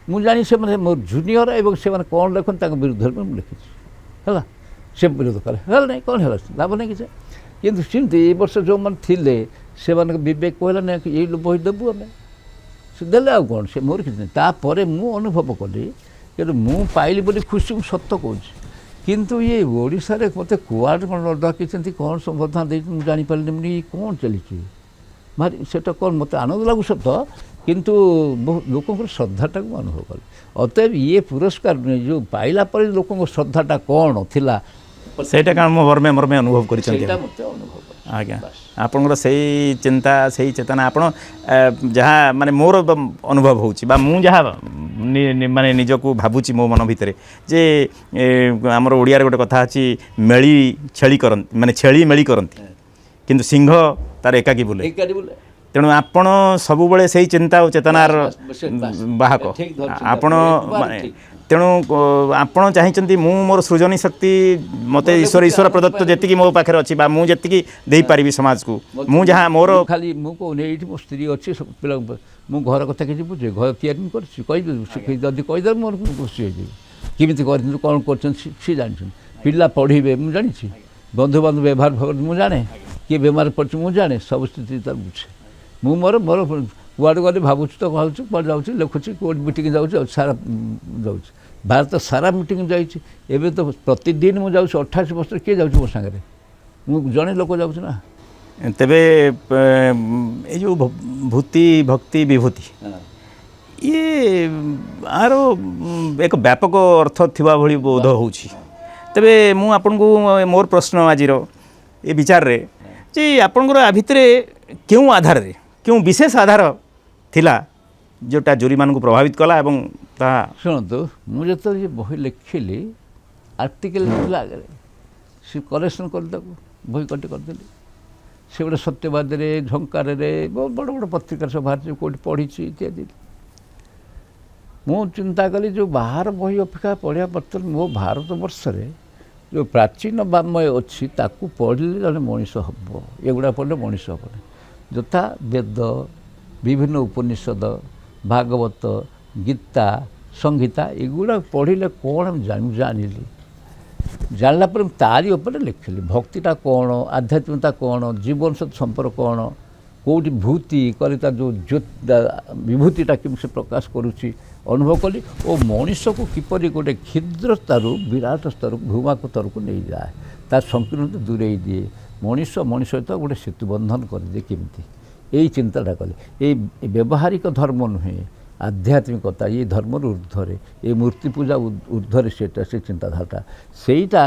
ମୁଁ ଜାଣି ସେମାନେ ମୋ ଜୁନିୟର ଏବଂ ସେମାନେ କ'ଣ ଲେଖନ୍ତି ତାଙ୍କ ବିରୁଦ୍ଧରେ ମୁଁ ଲେଖିଛି ହେଲା ସେ ବିରୋଧ କଲେ ହେଲା ନାହିଁ କ'ଣ ହେଲା ଲାଭ ନାହିଁ କିଛି କିନ୍ତୁ ସେମିତି ଏ ବର୍ଷ ଯେଉଁମାନେ ଥିଲେ ସେମାନଙ୍କ ବିବେକ କହିଲା ନାହିଁ ଏଇ ବହି ଦେବୁ ଆମେ ସେ ଦେଲେ ଆଉ କ'ଣ ସେ ମୋର କିଛି ନାହିଁ ତାପରେ ମୁଁ ଅନୁଭବ କଲି କିନ୍ତୁ ମୁଁ ପାଇଲି ବୋଲି ଖୁସି ମୁଁ ସତ କହୁଛି କିନ୍ତୁ ଇଏ ଓଡ଼ିଶାରେ ମୋତେ କୁଆଡ଼େ କ'ଣ ଡାକିଛନ୍ତି କ'ଣ ସମ୍ବର୍ଦ୍ଧନା ଦେଇଛନ୍ତି ମୁଁ ଜାଣିପାରିଲିନି ମୁଁ ଇଏ କ'ଣ ଚାଲିଛି ଭାରି ସେଟା କ'ଣ ମୋତେ ଆନନ୍ଦ ଲାଗୁ ସତ କିନ୍ତୁ ବହୁ ଲୋକଙ୍କର ଶ୍ରଦ୍ଧାଟାକୁ ମୁଁ ଅନୁଭବ କଲି ଅତଏବ ଇଏ ପୁରସ୍କାର ଯେଉଁ ପାଇଲା ପରେ ଲୋକଙ୍କ ଶ୍ରଦ୍ଧାଟା କ'ଣ ଥିଲା ସେଇଟା କାରଣ ମୁଁ ମର୍ମେ ଅନୁଭବ କରିଛନ୍ତି ସେଇଟା ମୋତେ ଅନୁଭବ ଆଜ୍ଞା ଆପଣଙ୍କର ସେଇ ଚିନ୍ତା ସେଇ ଚେତନା ଆପଣ ଯାହା ମାନେ ମୋର ଅନୁଭବ ହେଉଛି ବା ମୁଁ ଯାହା ମାନେ ନିଜକୁ ଭାବୁଛି ମୋ ମନ ଭିତରେ ଯେ ଆମର ଓଡ଼ିଆରେ ଗୋଟେ କଥା ଅଛି ମେଳି ଛେଳି କରନ୍ତି ମାନେ ଛେଳି ମେଳି କରନ୍ତି କିନ୍ତୁ ସିଂହ ତାର ଏକାକି ବୁଲେ ତେଣୁ ଆପଣ ସବୁବେଳେ ସେଇ ଚିନ୍ତା ଓ ଚେତନାର ବାହକ ଆପଣ ତେଣୁ ଆପଣ ଚାହିଁଛନ୍ତି ମୁଁ ମୋର ସୃଜନୀ ଶକ୍ତି ମୋତେ ଈଶ୍ୱର ପ୍ରଦତ୍ତ ଯେତିକି ମୋ ପାଖରେ ଅଛି ବା ମୁଁ ଯେତିକି ଦେଇପାରିବି ସମାଜକୁ ମୁଁ ଯାହା ମୋର ଖାଲି ମୁଁ କହୁନି ଏଇଠି ମୋ ସ୍ତ୍ରୀ ଅଛି ସବୁ ପିଲା ମୁଁ ଘର କଥା କିଛି ବୁଝେ ଘର ତିଆରି କରିଛି କହିବି ଯଦି କହିଦେବେ ମୋର ଖୁସି ହେଇଯିବି କେମିତି କରିଛନ୍ତି କ'ଣ କରୁଛନ୍ତି ସିଏ ଜାଣିଛନ୍ତି ପିଲା ପଢ଼ିବେ ମୁଁ ଜାଣିଛି ବନ୍ଧୁବାନ୍ଧବ ବ୍ୟବହାର ମୁଁ ଜାଣେ କିଏ ବେମାର ପଡ଼ିଛି ମୁଁ ଜାଣେ ସବୁ ସ୍ଥିତି ତାର ବୁଝେ ମୁଁ ମୋର କୁଆଡ଼େ ଗଲେ ଭାବୁଛି ତ ଭାବୁଛି କୁଆଡ଼େ ଯାଉଛି ଲେଖୁଛି କୋଉଠି ମିଟିଂ ଯାଉଛି ସାରା ଯାଉଛି ଭାରତ ସାରା ମିଟିଂ ଯାଇଛି ଏବେ ତ ପ୍ରତିଦିନ ମୁଁ ଯାଉଛି 28 ବର୍ଷରେ କିଏ ଯାଉଛି ମୋ ସାଙ୍ଗରେ ମୁଁ ଜଣେ ଲୋକ ଯାଉଛି ନା ତେବେ ଏ ଯେଉଁ ଭୂତି ଭକ୍ତି ବିଭୂତି ଇଏ ଆର ଏକ ବ୍ୟାପକ ଅର୍ଥ ଥିବା ଭଳି ବୋଧ ହେଉଛି ତେବେ ମୁଁ ଆପଣଙ୍କୁ ମୋର ପ୍ରଶ୍ନ ଆଜିର ଏ ବିଚାରରେ ଯେ ଆପଣଙ୍କର ଆ ଭିତରେ କେଉଁ ଆଧାରରେ କେଉଁ ବିଶେଷ ଆଧାର ଥିଲା ଯେଉଁଟା ଜୁରିମାନଙ୍କୁ ପ୍ରଭାବିତ କଲା ଏବଂ ତାହା ଶୁଣନ୍ତୁ ମୁଁ ଯେତେବେଳେ ବହି ଲେଖିଲି ଆର୍ଟିକଲ ଥିଲା ଆଗରେ ସେ କରେକ୍ସନ୍ କରିଦେବୁ ବହି କଟି କରିଦେଲି ସେ ଗୋଟେ ସତ୍ୟବାଦୀରେ ଝଙ୍କାରରେ ବହୁତ ବଡ଼ ବଡ଼ ପତ୍ରିକାରେ ସବୁ ବାହାରିଛି କେଉଁଠି ପଢ଼ିଛି ଇତ୍ୟାଦି ମୁଁ ଚିନ୍ତା କଲି ଯେଉଁ ବାହାର ବହି ଅପେକ୍ଷା ପଢ଼ିବା ପତ୍ର ମୋ ଭାରତବର୍ଷରେ जो प्राचीन वाङ्मୟ ଅଛି ତାକୁ ପଢ଼ିଲେ ଜଣେ ମଣିଷ ହେବ, ଏଗୁଡ଼ା ପଢ଼ିଲେ ମଣିଷ ହେବନି। ଯଥା ବେଦ, ବିଭିନ୍ନ ଉପନିଷଦ, ଭାଗବତ, ଗୀତା, ସଂହିତା ଏଗୁଡ଼ା ପଢ଼ିଲେ କ'ଣ ଜାଣିଲି, ଜାଣିଲା ପରେ ମୁଁ ତାରି ଉପରେ ଲେଖିଲି ଭକ୍ତିଟା କ'ଣ, ଆଧ୍ୟାତ୍ମିକତା କ'ଣ, ଜୀବନ ସହିତ ସମ୍ପର୍କ କ'ଣ, କେଉଁଠି ଭୂତି କରି ତା ଯେଉଁ ବିଭୂତିଟା କେମିତି ସେ ପ୍ରକାଶ କରୁଛି ଅନୁଭବ କଲି ଓ ମଣିଷକୁ କିପରି ଗୋଟେ କ୍ଷୁଦ୍ର ସ୍ତରରୁ ବିରାଟ ସ୍ତରକୁ ଭୂମାକ ସ୍ତରକୁ ନେଇଯାଏ, ତା ସଂକୀର୍ଣ୍ଣତା ଦୂରେଇ ଦିଏ, ମଣିଷ ସହିତ ଗୋଟେ ସେତୁ ବନ୍ଧନ କରିଦିଏ କେମିତି, ଏଇ ଚିନ୍ତାଟା କଲେ। ଏଇ ବ୍ୟବହାରିକ ଧର୍ମ ନୁହେଁ, ଆଧ୍ୟାତ୍ମିକତା ଏଇ ଧର୍ମର ଊର୍ଦ୍ଧ୍ୱରେ, ଏ ମୂର୍ତ୍ତି ପୂଜା ଊର୍ଦ୍ଧ୍ୱରେ ସେ ଚିନ୍ତାଧାରାଟା, ସେଇଟା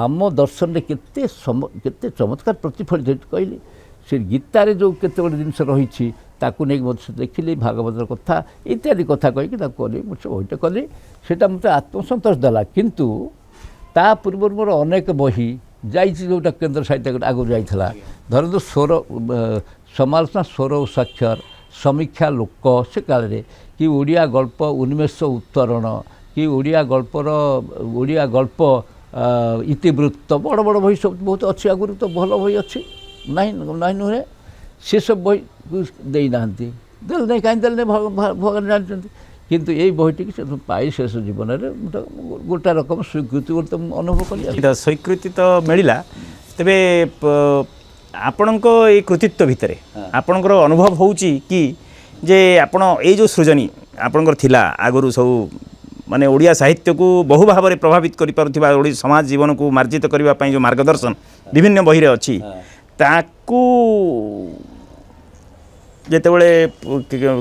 ଆମ ଦର୍ଶନରେ କେତେ ଚମତ୍କାର ପ୍ରତିଫଳିତ କହିଲି। ସେ ଗୀତାରେ ଯେଉଁ କେତେ ଗୁଡ଼ିଏ ଜିନିଷ ରହିଛି ତାକୁ ନେଇକି ମୋତେ ଦେଖିଲି, ଭାଗବତର କଥା ଇତ୍ୟାଦି କଥା କହିକି ତାକୁ କଲି, ମୁଁ ସେ ବହିଟା କଲି, ସେଇଟା ମୋତେ ଆତ୍ମସନ୍ତୋଷ ଦେଲା। କିନ୍ତୁ ତା ପୂର୍ବରୁ ମୋର ଅନେକ ବହି ଯାଇଛି ଯେଉଁଟା କେନ୍ଦ୍ର ସାହିତ୍ୟ ଆଗରୁ ଯାଇଥିଲା, ଧରନ୍ତୁ ସମାଲୋଚନା ସ୍ୱର ଓ ସ୍ୱାକ୍ଷର, ସମୀକ୍ଷା ଲୋକ ସେ କାଳରେ, କି ଓଡ଼ିଆ ଗଳ୍ପ ଉନ୍ମେଷ ଉତ୍ତରଣ, କି ଓଡ଼ିଆ ଗଳ୍ପ ଇତିବୃତ୍ତ, ବଡ଼ ବଡ଼ ବହି ସବୁ ବହୁତ ଅଛି, ଆଗରୁ ତ ଭଲ ବହି ଅଛି, ନାହିଁ ନୁହେଁ, ସେସବୁ ବହିକୁ ଦେଇନାହାନ୍ତି, ଦେଲେ ନାହିଁ, କାହିଁକି ଦେଲେ ନାହିଁ ଭଗବାନ ଜାଣିଛନ୍ତି। କିନ୍ତୁ ଏଇ ବହିଟିକି ସେ ପାଇ ଶେଷ ଜୀବନରେ ଗୋଟେ ରକମ ସ୍ୱୀକୃତି ଗୋଟେ ମୁଁ ଅନୁଭବ କଲି। ସ୍ୱୀକୃତି ତ ମିଳିଲା, ତେବେ ଆପଣଙ୍କ ଏଇ କୃତିତ୍ୱ ଭିତରେ ଆପଣଙ୍କର ଅନୁଭବ ହେଉଛି କି ଯେ ଆପଣ ଏଇ ଯେଉଁ ସୃଜନୀ ଆପଣଙ୍କର ଥିଲା ଆଗରୁ ସବୁ ମାନେ ଓଡ଼ିଆ ସାହିତ୍ୟକୁ ବହୁ ଭାବରେ ପ୍ରଭାବିତ କରିପାରୁଥିବା ସମାଜ ଜୀବନକୁ ମାର୍ଜିତ କରିବା ପାଇଁ ଯେଉଁ ମାର୍ଗଦର୍ଶନ ବିଭିନ୍ନ ବହିରେ ଅଛି, ତାକୁ ଯେତେବେଳେ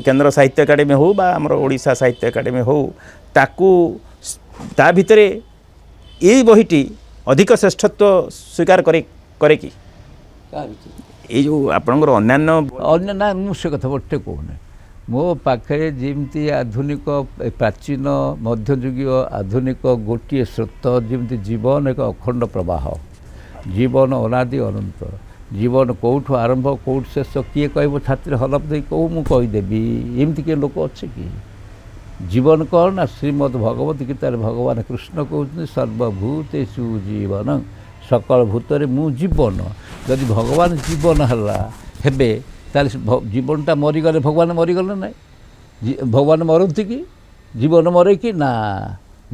କେନ୍ଦ୍ର ସାହିତ୍ୟ ଏକାଡେମୀ ହେଉ ବା ଆମର ଓଡ଼ିଶା ସାହିତ୍ୟ ଏକାଡେମୀ ହେଉ, ତାକୁ ତା ଭିତରେ ଏଇ ବହିଟି ଅଧିକ ଶ୍ରେଷ୍ଠତ୍ୱ ସ୍ୱୀକାର କରେ କି? ଏଇ ଯେଉଁ ଆପଣଙ୍କର ନା, ମୁଁ ସେ କଥା ଗୋଟେ କହୁନି। ମୋ ପାଖରେ ଯେମିତି ଆଧୁନିକ ପ୍ରାଚୀନ ମଧ୍ୟଯୁଗୀୟ ଆଧୁନିକ ଗୋଟିଏ ସ୍ରୋତ, ଯେମିତି ଜୀବନ ଏକ ଅଖଣ୍ଡ ପ୍ରବାହ, ଜୀବନ ଅନାଦି ଅନନ୍ତ, ଜୀବନ କେଉଁଠୁ ଆରମ୍ଭ କେଉଁଠୁ ଶେଷ କିଏ କହିବ ଛାତିରେ ହଲପ ଦେଇ କହୁ ମୁଁ କହିଦେବି, ଏମିତି କିଏ ଲୋକ ଅଛି କି? ଜୀବନ କ'ଣ ନା ଶ୍ରୀମଦ୍ ଭଗବତ ଗୀତାରେ ଭଗବାନ କୃଷ୍ଣ କହୁଛନ୍ତି ସର୍ବଭୂତେଷୁ ଜୀବନ, ସକଳ ଭୂତରେ ମୁଁ ଜୀବନ। ଯଦି ଭଗବାନ ଜୀବନ ହେବେ ତାହେଲେ ଜୀବନଟା ମରିଗଲେ ଭଗବାନ ମରିଗଲେ ନାହିଁ, ଭଗବାନ ମରନ୍ତି କି? ଜୀବନ ମରେ କି? ନା,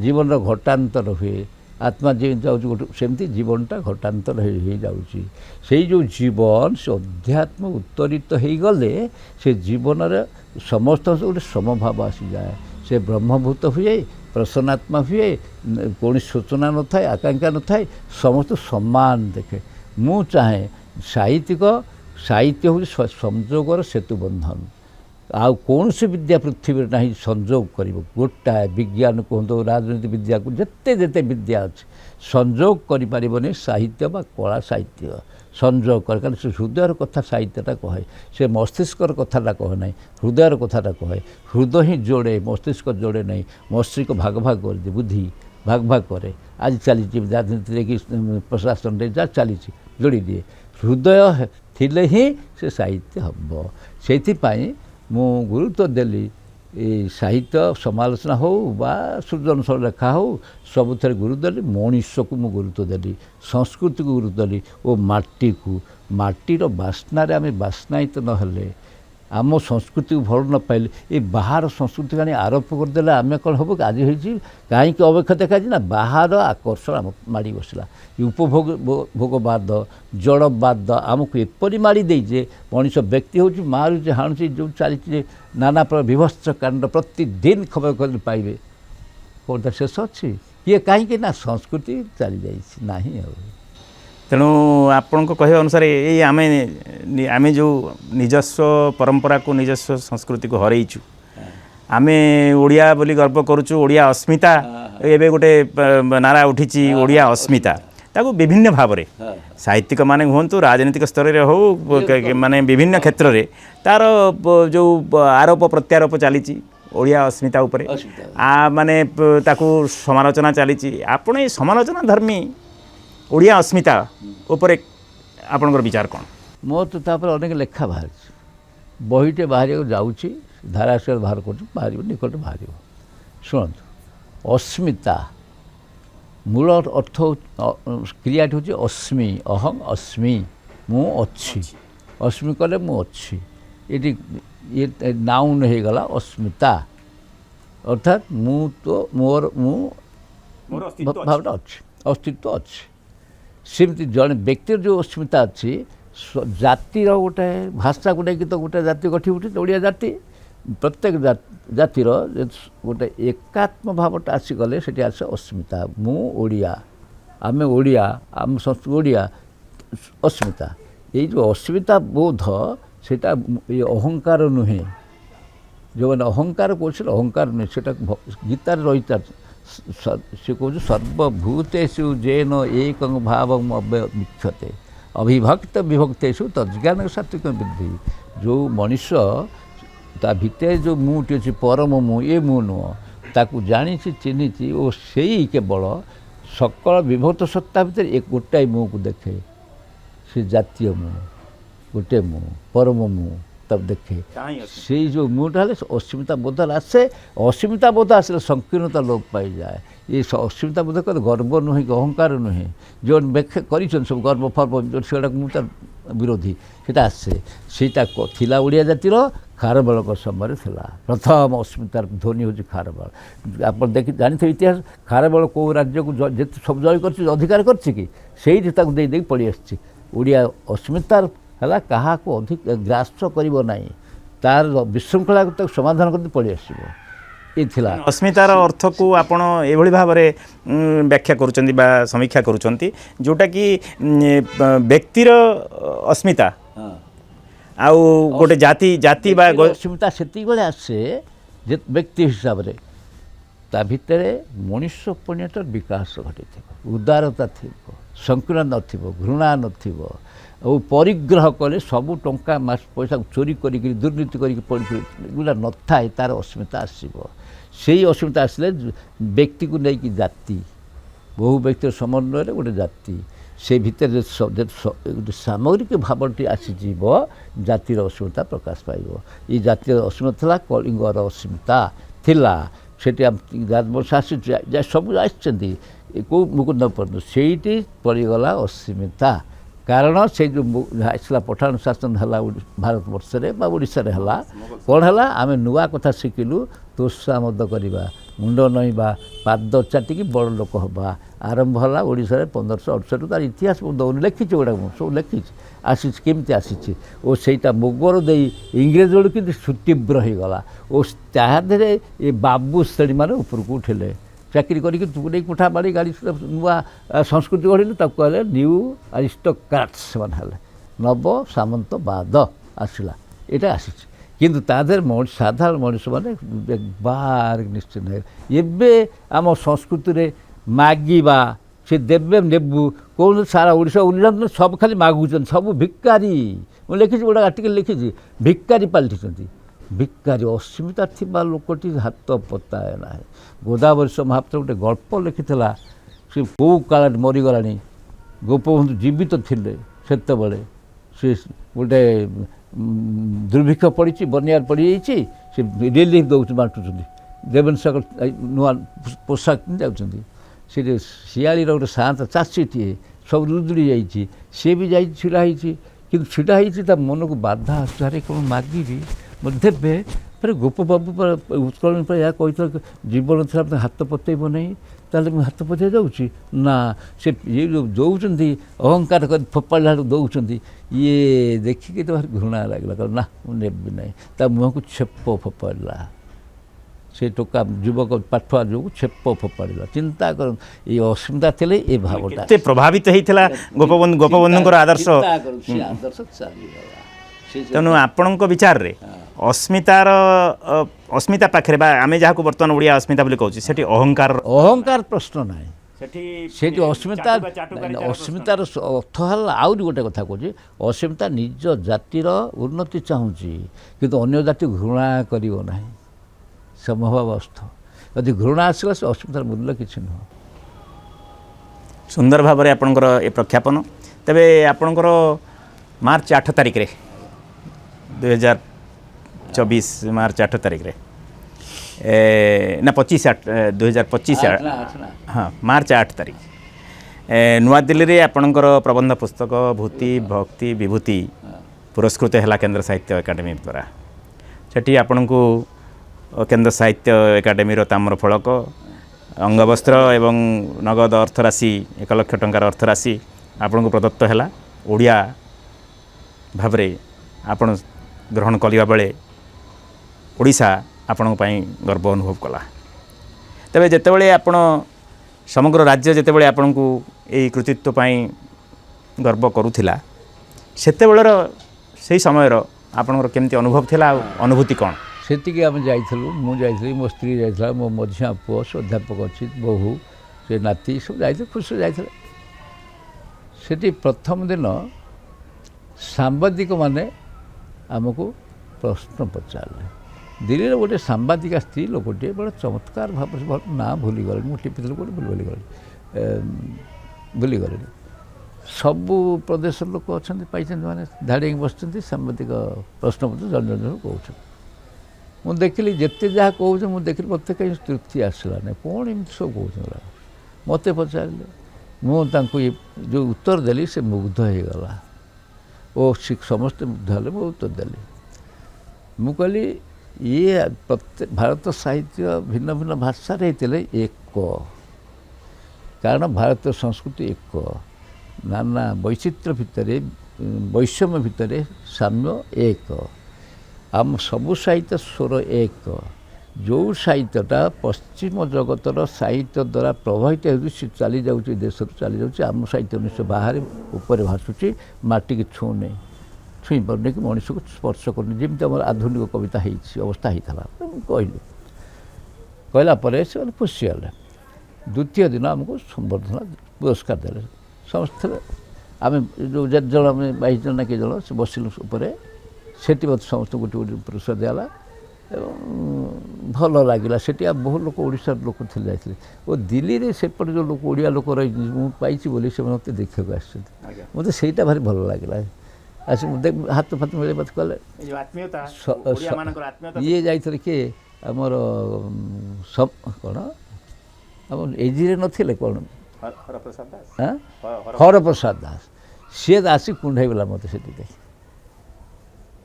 ଜୀବନର ଘଟାନ୍ତର ହୁଏ, ଆତ୍ମା ଯେମିତି ଯାଉଛି ଗୋଟେ ସେମିତି ଜୀବନଟା ଘଟାନ୍ତର ହେଇଯାଉଛି। ସେଇ ଯେଉଁ ଜୀବନ ସେ ଅଧ୍ୟାତ୍ମ ଉତ୍ତରିତ ହେଇଗଲେ ସେ ଜୀବନରେ ସମସ୍ତଙ୍କ ଗୋଟେ ସମଭାବ ଆସିଯାଏ, ସେ ବ୍ରହ୍ମଭୂତ ହୁଏ, ପ୍ରସନ୍ନାତ୍ମା ହୁଏ, କୌଣସି ସୂଚନା ନଥାଏ, ଆକାଂକ୍ଷା ନଥାଏ, ସମସ୍ତେ ସମାନ ଦେଖେ। ମୁଁ ଚାହେଁ ସାହିତ୍ୟ ହେଉଛି ସଂଯୋଗର ସେତୁ ବନ୍ଧନ, ଆଉ କୌଣସି ବିଦ୍ୟା ପୃଥିବୀରେ ନାହିଁ ସଂଯୋଗ କରିବ। ଗୋଟାଏ ବିଜ୍ଞାନ କୁହନ୍ତୁ, ରାଜନୀତି ବିଦ୍ୟାକୁ ଯେତେ ବିଦ୍ୟା ଅଛି ସଂଯୋଗ କରିପାରିବନି ସାହିତ୍ୟ ବା କଳା ସାହିତ୍ୟ ସଂଯୋଗ କରେ, କାରଣ ସେ ହୃଦୟର କଥା ସାହିତ୍ୟଟା କହେ, ସେ ମସ୍ତିଷ୍କର କଥାଟା କହେ ନାହିଁ, ହୃଦୟର କଥାଟା କହେ। ହୃଦୟ ହିଁ ଯୋଡ଼େ, ମସ୍ତିଷ୍କ ଯୋଡ଼େ ନାହିଁ, ମସ୍ତିଷ୍କ ଭାଗ କରିଦିଏ, ବୁଦ୍ଧି ଭାଗ କରେ। ଆଜି ଚାଲିଛି ରାଜନୀତିରେ କି ପ୍ରଶାସନରେ ଯାହା ଚାଲିଛି ଯୋଡ଼ି ଦିଏ, ହୃଦୟ ଥିଲେ ହିଁ ସେ ସାହିତ୍ୟ ହେବ। ସେଇଥିପାଇଁ ମୁଁ ଗୁରୁତ୍ୱ ଦେଲି এই সাহিত্য সমালোচনা হও বা সৃজনশীল লেখা হও ସବୁଥିରେ ଗୁରୁତ୍ୱ ଦେଲି। ମଣିଷକୁ ମୁଁ ଗୁରୁତ୍ୱ ଦେଲି, ସଂସ୍କୃତିକୁ ଗୁରୁତ୍ୱ ଦେଲି ଓ ମାଟିର ବାସ୍ନାରେ ଆମେ ବାସ୍ନାୟିତ ନହେଲେ, ଆମ ସଂସ୍କୃତିକୁ ଭଲ ନ ପାଇଲେ, ଏ ବାହାର ସଂସ୍କୃତି ଆଣି ଆରୋପ କରିଦେଲେ ଆମେ କ'ଣ ହେବ କି? ଆଜି ହେଇଛି କାହିଁକି ଅବକ୍ଷ ଦେଖାଯାଇଛି ନା ବାହାର ଆକର୍ଷଣ ଆମ ମାଡ଼ି ବସିଲା, ଉପଭୋଗବାଦ ଜଡ଼ବାଦ ଆମକୁ ଏପରି ମାଡ଼ି ଦେଇଛି, ମଣିଷ ବ୍ୟକ୍ତି ହେଉଛି ମାରୁଛି ହାଣୁଛି, ଯେଉଁ ଚାଲିଛି ଯେ ନାନା ପ୍ରକାର ବିଭତ୍ସ କାଣ୍ଡ ପ୍ରତିଦିନ ଖବର କରି ପାଇବେ, କେଉଁଟା ଶେଷ ଅଛି? କିଏ କାହିଁକି ନା ସଂସ୍କୃତି ଚାଲିଯାଇଛି ନାହିଁ। ଆଉ ତେଣୁ ଆପଣଙ୍କ କହିବା ଅନୁସାରେ ଏଇ ଆମେ ଯେଉଁ ନିଜସ୍ୱ ପରମ୍ପରାକୁ ନିଜସ୍ୱ ସଂସ୍କୃତିକୁ ହରେଇଛୁ, ଆମେ ଓଡ଼ିଆ ବୋଲି ଗର୍ବ କରୁଛୁ, ଓଡ଼ିଆ ଅସ୍ମିତା ଏବେ ଗୋଟେ ନାରା ଉଠିଛି, ଓଡ଼ିଆ ଅସ୍ମିତା, ତାକୁ ବିଭିନ୍ନ ଭାବରେ ସାହିତ୍ୟିକ ମାନେ ହୁଅନ୍ତୁ, ରାଜନୈତିକ ସ୍ତରରେ ହେଉ, ମାନେ ବିଭିନ୍ନ କ୍ଷେତ୍ରରେ ତା'ର ଯେଉଁ ଆରୋପ ପ୍ରତ୍ୟାରୋପ ଚାଲିଛି ଓଡ଼ିଆ ଅସ୍ମିତା ଉପରେ, ମାନେ ତାକୁ ସମାଲୋଚନା ଚାଲିଛି। ଆପଣ ଏ ସମାଲୋଚନା ଧର୍ମୀ ଓଡ଼ିଆ ଅସ୍ମିତା ଉପରେ ଆପଣଙ୍କର ବିଚାର କ'ଣ? ମୋର ତ ତାପରେ ଅନେକ ଲେଖା ବାହାରିଛି, ବହିଟେ ବାହାରିବାକୁ ଯାଉଛି, ଧାରାଶୟ ବାହାର କରୁଛୁ, ବାହାରିବ, ନିକଟରେ ବାହାରିବ। ଶୁଣନ୍ତୁ, ଅସ୍ମିତା ମୂଳ ଅର୍ଥ କ୍ରିୟାଟି ହେଉଛି ଅସ୍ମି, ଅହଂ ଅସ୍ମି, ମୁଁ ଅଛି। ଅସ୍ମି କଲେ ମୁଁ ଅଛି। ଏଠି ଇଏ ନାଉନ୍ ହେଇଗଲା ଅସ୍ମିତା, ଅର୍ଥାତ୍ ମୁଁ ତ ମୁଁ ଭାବଟା ଅଛି, ଅସ୍ତିତ୍ୱ ଅଛି। ସେମିତି ଜଣେ ବ୍ୟକ୍ତିର ଯେଉଁ ଅସ୍ମିତା ଅଛି, ଜାତିର ଗୋଟେ ଭାଷାକୁ ନେଇକି ତ ଗୋଟେ ଜାତି ଗଠି ଉଠିଛି ଓଡ଼ିଆ ଜାତି। ପ୍ରତ୍ୟେକ ଜାତିର ଗୋଟେ ଏକାତ୍ମ ଭାବଟା ଆସିଗଲେ ସେଠି ଆସେ ଅସ୍ମିତା। ମୁଁ ଓଡ଼ିଆ, ଆମେ ଓଡ଼ିଆ, ଆମ ସଂସ୍କୃତି ଓଡ଼ିଆ, ଅସ୍ମିତା। ଏଇ ଯେଉଁ ଅସ୍ମିତା ବୋଧ ସେଇଟା ଏ ଅହଙ୍କାର ନୁହେଁ। ଯେଉଁମାନେ ଅହଙ୍କାର କରୁଛନ୍ତି ଅହଙ୍କାର ନୁହେଁ, ସେଇଟା ଗୀତାରେ ରହିଛି। ସେ କହୁଛି ସର୍ବଭୂତେଷୁ ଯେନ ଏକଂ ଭାବଂ ଅବ୍ୟବିଚ୍ଛତେ ଅବିଭକ୍ତ ବିଭକ୍ତେଷୁ ତଜ୍ଜ୍ଞାନ ସାତ୍ୱିକ ବୃଦ୍ଧି। ଯେଉଁ ମଣିଷ ତା ଭିତରେ ଯେଉଁ ମୁଁଟି ଅଛି ପରମ ମୁଁ, ଏ ମୁଁ ନୁହଁ, ତାକୁ ଜାଣିଛି ଚିହ୍ନିଛି ଓ ସେଇ କେବଳ ସକଳ ବିଭକ୍ତ ସତ୍ତା ଭିତରେ ଗୋଟାଏ ମୁଁକୁ ଦେଖେ। ସେ ଜାତୀୟ ମୁଁ, ଗୋଟେ ମୁଁ, ପରମ ମୁଁ ତାକୁ ଦେଖେ। ସେଇ ଯେଉଁ ମୁଁଟା ହେଲେ ଅସ୍ମିତା ବୋଧରେ ଆସେ। ଅସ୍ମିତା ବୋଧ ଆସିଲେ ସଂକୀର୍ଣ୍ଣତା ଲୋପ ପାଇଯାଏ। ଏ ଅସ୍ମିତା ବୋଧ କଲେ ଗର୍ବ ନୁହେଁ କି ଅହଙ୍କାର ନୁହେଁ। ଯେଉଁ ବ୍ୟାଖ୍ୟା କରିଛନ୍ତି ସବୁ ଗର୍ବ ଫର୍ବ ସେଗୁଡ଼ାକ ମୁଁ ତାର ବିରୋଧୀ, ସେଇଟା ଆସେ। ସେଇଟା ଥିଲା ଓଡ଼ିଆ ଜାତିର ଖାରବେଳଙ୍କ ସମୟରେ ଥିଲା। ପ୍ରଥମ ଅସ୍ମିତାର ଧ୍ୱନି ହେଉଛି ଖାରବେଳ। ଆପଣ ଜାଣିଥିବେ ଇତିହାସ, ଖାରବେଳ କେଉଁ ରାଜ୍ୟକୁ ଯେତେ ସବୁ ଜୟ କରିଛି, ଅଧିକାର କରିଛି କି? ସେଇଠି ତାକୁ ଦେଇ ଦେଇକି ପଳେଇ ଆସିଛି। ଓଡ଼ିଆ ଅସ୍ମିତାର ହେଲା କାହାକୁ ଅଧିକ ଗ୍ରାସ କରିବ ନାହିଁ, ତାର ବିଶୃଙ୍ଖଳାକୁ ତାକୁ ସମାଧାନ କରି ପଳେଇ ଆସିବ। ଏ ଥିଲା ଅସ୍ମିତାର ଅର୍ଥକୁ ଆପଣ ଏଭଳି ଭାବରେ ବ୍ୟାଖ୍ୟା କରୁଛନ୍ତି ବା ସମୀକ୍ଷା କରୁଛନ୍ତି, ଯେଉଁଟାକି ବ୍ୟକ୍ତିର ଅସ୍ମିତା ଆଉ ଗୋଟେ ଜାତି ବା ଅସ୍ମିତା ସେତିକିବେଳେ ଆସେ ଯେ ବ୍ୟକ୍ତି ହିସାବରେ ତା ଭିତରେ ମଣିଷପଣିଆର ବିକାଶ ଘଟିଥିବ, ଉଦାରତା ଥିବ, ସଂକୀର୍ଣ୍ଣ ନଥିବ, ଘୃଣା ନଥିବ। ଆଉ ପରିଗ୍ରହ କଲେ ସବୁ ଟଙ୍କା ପଇସାକୁ ଚୋରି କରିକି ଦୁର୍ନୀତି କରିକି ଏଗୁଡ଼ା ନଥାଏ, ତା'ର ଅସ୍ମିତା ଆସିବ। ସେଇ ଅସ୍ମିତା ଆସିଲେ ବ୍ୟକ୍ତିକୁ ନେଇକି ଜାତି, ବହୁ ବ୍ୟକ୍ତିର ସମନ୍ୱୟରେ ଗୋଟେ ଜାତି, ସେ ଭିତରେ ଗୋଟେ ସାମଗ୍ରିକ ଭାବଟି ଆସିଯିବ, ଜାତିର ଅସ୍ମିତା ପ୍ରକାଶ ପାଇବ। ଏଇ ଜାତିର ଅସ୍ମିତା ଥିଲା, କଳିଙ୍ଗର ଅସ୍ମିତା ଥିଲା। ସେଠି ରାଜବଂଶ ଆସିଛି, ସବୁ ଆସିଛନ୍ତି କେଉଁ ମୁକୁନ୍ଦ ପର୍ଯ୍ୟନ୍ତ, ସେଇଠି ପଡ଼ିଗଲା ଅସ୍ମିତା। କାରଣ ସେଇ ଯେଉଁ ଆସିଲା ପଠାଣ ଶାସନ ହେଲା ଭାରତବର୍ଷରେ ବା ଓଡ଼ିଶାରେ ହେଲା, କ'ଣ ହେଲା? ଆମେ ନୂଆ କଥା ଶିଖିଲୁ, ତୋଷାମଦ କରିବା, ମୁଣ୍ଡ ନଇଁବା, ପାଦ ଚାଟିକି ବଡ଼ ଲୋକ ହେବା ଆରମ୍ଭ ହେଲା ଓଡ଼ିଶାରେ 1568। ତାର ଇତିହାସ ମୁଁ ଦେଉନି, ଲେଖିଛି ଗୁଡ଼ାକ, ମୁଁ ସବୁ ଲେଖିଛି, ଆସିଛି କେମିତି ଆସିଛି। ଓ ସେଇଟା ମୋଗର ଦେଇ ଇଂରେଜ ବେଳକୁ କିନ୍ତୁ ସୁତୀବ୍ର ହେଇଗଲା। ଓ ତାହା ଦେହରେ ଏ ବାବୁ ଶ୍ରେଣୀମାନେ ଉପରକୁ ଉଠିଲେ, ଚାକିରି କରିକି ନେଇ କୋଠା ବାଡ଼ି ଗାଡ଼ି ନୂଆ ସଂସ୍କୃତି ଗଢ଼ିଲେ, ତାକୁ କହିଲେ ନ୍ୟୁ ଆରିଷ୍ଟୋକ୍ରାଟ୍ସ ସେମାନେ ହେଲେ, ନବ ସାମନ୍ତବାଦ ଆସିଲା। ଏଇଟା ଆସିଛି, କିନ୍ତୁ ତା ଦେହରେ ସାଧାରଣ ମଣିଷମାନେ ବାର ନିଶ୍ଚିନ୍ତ ହେଲେ। ଏବେ ଆମ ସଂସ୍କୃତିରେ ମାଗିବା, ସେ ଦେବେ ନେବୁ, କୌଣସି ସାରା ଓଡ଼ିଶା ଉନ୍ନତ ସବୁ ଖାଲି ମାଗୁଛନ୍ତି, ସବୁ ଭିକାରୀ। ମୁଁ ଲେଖିଛି ଗୋଟେ ଆର୍ଟିକଲ ଲେଖିଛି, ଭିକାରୀ ପାଲଟିଛନ୍ତି। ଭିକାରୀ ଅସ୍ମିତା ଥିବା ଲୋକଟି ହାତ ପତାଏ ନାହିଁ। ଗୋଦାବରୀଶ ମହାପାତ୍ର ଗୋଟେ ଗଳ୍ପ ଲେଖିଥିଲା, ସେ କେଉଁ କାଳରେ ମରିଗଲାଣି, ଗୋପବନ୍ଧୁ ଜୀବିତ ଥିଲେ ସେତେବେଳେ। ସେ ଗୋଟେ ଦୁର୍ଭିକ୍ଷ ପଡ଼ିଛି, ବନ୍ୟାରେ ପଡ଼ିଯାଇଛି, ସେ ରିଲିଫ୍ ଦେଉଛି, ବାଣ୍ଟୁଛନ୍ତି। ଦେବେନ୍ଦ୍ର ସାଗର ନୂଆ ପୋଷାକ ପିନ୍ଧି ଯାଉଛନ୍ତି। ସେଠି ଶିଆଳିର ଗୋଟେ ସାନ୍ତ ଚାଷୀଟିଏ, ସବୁ ରୁଦୁଡ଼ି ଯାଇଛି, ସିଏ ବି ଯାଇଛି, ଛିଡ଼ା ହେଇଛି। କିନ୍ତୁ ଛିଡ଼ା ହେଇଛି, ତା ମନକୁ ବାଧା ଆସୁଛି, ଆରେ କ'ଣ ମାଗିବି ଦେବେ। ପରେ ଗୋପବାବୁ ଉତ୍କଳନ ପରେ ଏହା କହିଥିଲା, ଜୀବନ ଥିଲା ହାତ ପତେଇବ ନାହିଁ, ତାହେଲେ ମୁଁ ହାତ ପତେଇ ଦେଉଛି ନା। ସେ ଇଏ ଯେଉଁ ଦେଉଛନ୍ତି ଅହଙ୍କାର କରି ଫୋପାଡ଼ିଲା ବେଳକୁ ଦେଉଛନ୍ତି, ଇଏ ଦେଖିକି ତ ଭାରି ଘୃଣା ଲାଗିଲା, କହିଲା ନା ମୁଁ ନେବି ନାହିଁ। ତା ମୁହଁକୁ ଛେପ ଫୋପାଡ଼ିଲା। ସେ ଟୋକା ଯୁବକ ପାଠୁଆ ଯୋଗୁଁ ଛେପ ଫୋପାଡ଼ିଲା। ଚିନ୍ତା କରନ୍ତୁ, ଏଇ ଅସ୍ମିତା ଥିଲେ ଏ ଭାବଟା ଏତେ ପ୍ରଭାବିତ ହେଇଥିଲା ଗୋପବନ୍ଧୁଙ୍କର ଆଦର୍ଶ। ଆଦର୍ଶ ଚାଲିଗଲା। ତେଣୁ ଆପଣଙ୍କ ବିଚାରରେ ଅସ୍ମିତା ପାଖରେ ବା ଆମେ ଯାହାକୁ ବର୍ତ୍ତମାନ ଓଡ଼ିଆ ଅସ୍ମିତା ବୋଲି କହୁଛି, ସେଠି ଅହଙ୍କାର ପ୍ରଶ୍ନ ନାହିଁ। ସେଠି ଅସ୍ମିତାର ଅର୍ଥ ହେଲା, ଆହୁରି ଗୋଟେ କଥା କହୁଛି, ଅସ୍ମିତା ନିଜ ଜାତିର ଉନ୍ନତି ଚାହୁଁଛି, କିନ୍ତୁ ଅନ୍ୟ ଜାତିକୁ ଘୃଣା କରିବ ନାହିଁ, ସମଭାବାସ୍ଥ। ଯଦି ଘୃଣା ଆସିଲା, ସେ ଅସ୍ମିତାର ମୂଲ୍ୟ କିଛି ନୁହଁ। ସୁନ୍ଦର ଭାବରେ ଆପଣଙ୍କର ଏ ପ୍ରଖ୍ୟାପନ। ତେବେ ଆପଣଙ୍କର ମାର୍ଚ୍ଚ 8 ତାରିଖରେ 2024 ମାର୍ଚ୍ଚ 8 ତାରିଖରେ ना 25/8/2025 हाँ मार्च 8 तारीख नुआदिल्ली रे आपणकर प्रबंध पुस्तक भूति भक्ति विभूति पुरस्कृत है केंद्र साहित्य एकाडेमी द्वारा सेठी आपण को केंद्र साहित्य एकाडेमी ताम्र फलक अंगवस्त्र एवं नगद अर्थराशि 1 लाख टंकार अर्थराशि आपण को प्रदत्त है ओडिया भावरे आपण ग्रहण कलिया बेले ओडिशा आपण गर्व अनुभव कला तेबे जेतेबेले आपण समग्र राज्य जेतेबेले आपण को यही कृतित्व पाई गर्व करुथिला सेतेबेलर से समय आपणकर केमती अनुभव थिला अनुभूति कौन सेतिके आम जाइलु मु जाइली मो स्त्री जाइला मो मझिया पुओ अध्यापक अच्छी बहु से नाती सब जाइए खुश जाइए सेठी प्रथम दिन सांबादिक माने आमको प्रश्न पचारे दिल्ली गोटे सांबादिका स्त्री लोकटे बड़ा चमत्कार भाव ना भूली गले मुझे टिपी गोटे भूली गले सबू प्रदेश लोक अच्छा पाई मैंने धाड़ी बस सांबादिक प्रश्न पत्र जन जन कौन मुझे देखिली जिते जहाँ कौन मुझे देखिली मत कहीं तृप्ति आसला ना कौन एम सब कौन मत पचारे मुझे जो उत्तर देली से मुग्ध हो गला ओ समस्ते मुग्ध हेले मु उत्तर देली मु कहली ये प्रत्येक भारत साहित्य भिन्न भिन्न भाषा एक कारण भारत संस्कृति एक नाना वैचित्र भितर वैषम्य भितर साम्य एक आम सबु साहित्य स्वर एक जो साहित्यटा पश्चिम जगतर साहित्य द्वारा प्रभावित हो चली जाऊँगी देश चली जाऊँगी आम साहित्य निश्चय बाहर ऊपर भाषुची माटी की छूने छुई पारे कि मनुष्य को स्पर्श करनी जमी आम आधुनिक कविता अवस्था होता कहली कहला से खुशी है द्वितीय दिन आमको संबर्धना पुरस्कार देले समस्त आम जो जन आम 22 जन ना कि जन से बसिलु सेठी समस्त गोटे गोटे पुरस्कार दिला भल लगे सेठी बहुत लोक ओडिशा लोक थे जाते और दिल्ली में सेपटे जो लोक ओडिया लोक रही पाई बोली से मत देखा मत से भारी भल लगे आस हाथ फाथ मिले मत कहले ये जाइए किए आमर सब कौन आम एजी रे कौन हरप्रसाद दास सी आसी कुंडाईगला मत से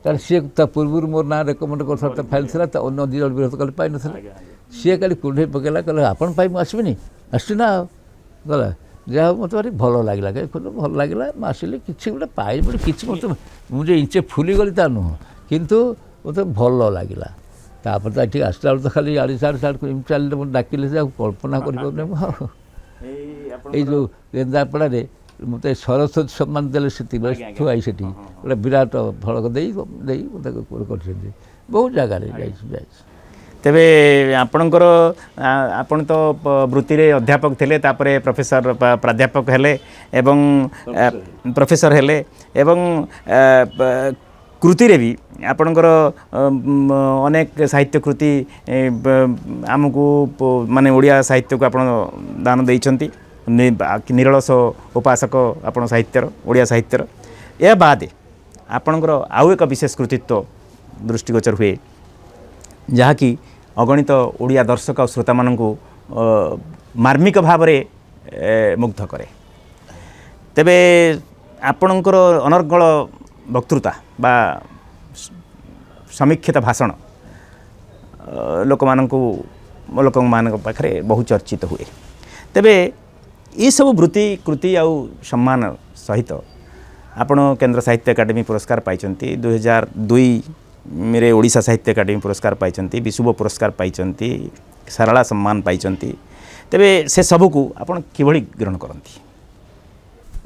कारण सी पूर्व मोर ना रेकमेंड कर फाइल थी अन्य दी जन विरोध कले पाई ना सी खाली कुंडे पकड़ा कहले आपण पाई आसबिनी आसना गला जहाँ मत भारी भल लगे कहीं भल लगे आसिली कि गोटे पाई कि मत मुझे इंचे फुली गली ता नुह किंतु मत भल लगे तापर ठीक आसला तो खाली आड़ी साढ़े साढ़े चलिए मत डाकिले कल्पना कर जो केन्द्रापड़ा मत सरस्वती सम्मान देले से छुआई से गोटे विराट फलक दे कर बहुत जगह तेबे आपणकर आपण तो वृत्ति रे अध्यापक थिले तापरे प्रोफेसर प्राध्यापक हेले एवं प्रोफेसर हेले एवं कृति रे भी आपणकर अनेक साहित्य कृति आमको माने ओडिया साहित्य को आपण दान देइछंती निरलस उपासक आपण साहित्यर ओडिया साहित्यर या बाद आपणकर आउ एक विशेष कृतित्व दृष्टिगोचर हुए जहाँ कि अगणित ओडिया दर्शक और श्रोता मानू मार्मिक भाव में मुग्ध करे तेबे आपणकर अनर्गल वक्तृता बा समीक्षित भाषण लोक मान पाखे बहु चर्चित हुए तेबे ये सब वृत्ति कृति आउ सम्मान सहित आपण केंद्र साहित्य एकाडेमी पुरस्कार पाइचंती 2002 मेरे ओडिशा साहित्य एकाडेमी पुरस्कार पाइचंती विश्व पुरस्कार पाइचंती सारला सम्मान पाइचंती तेबे से सबू को आपण किभଳି ग्रहण करंती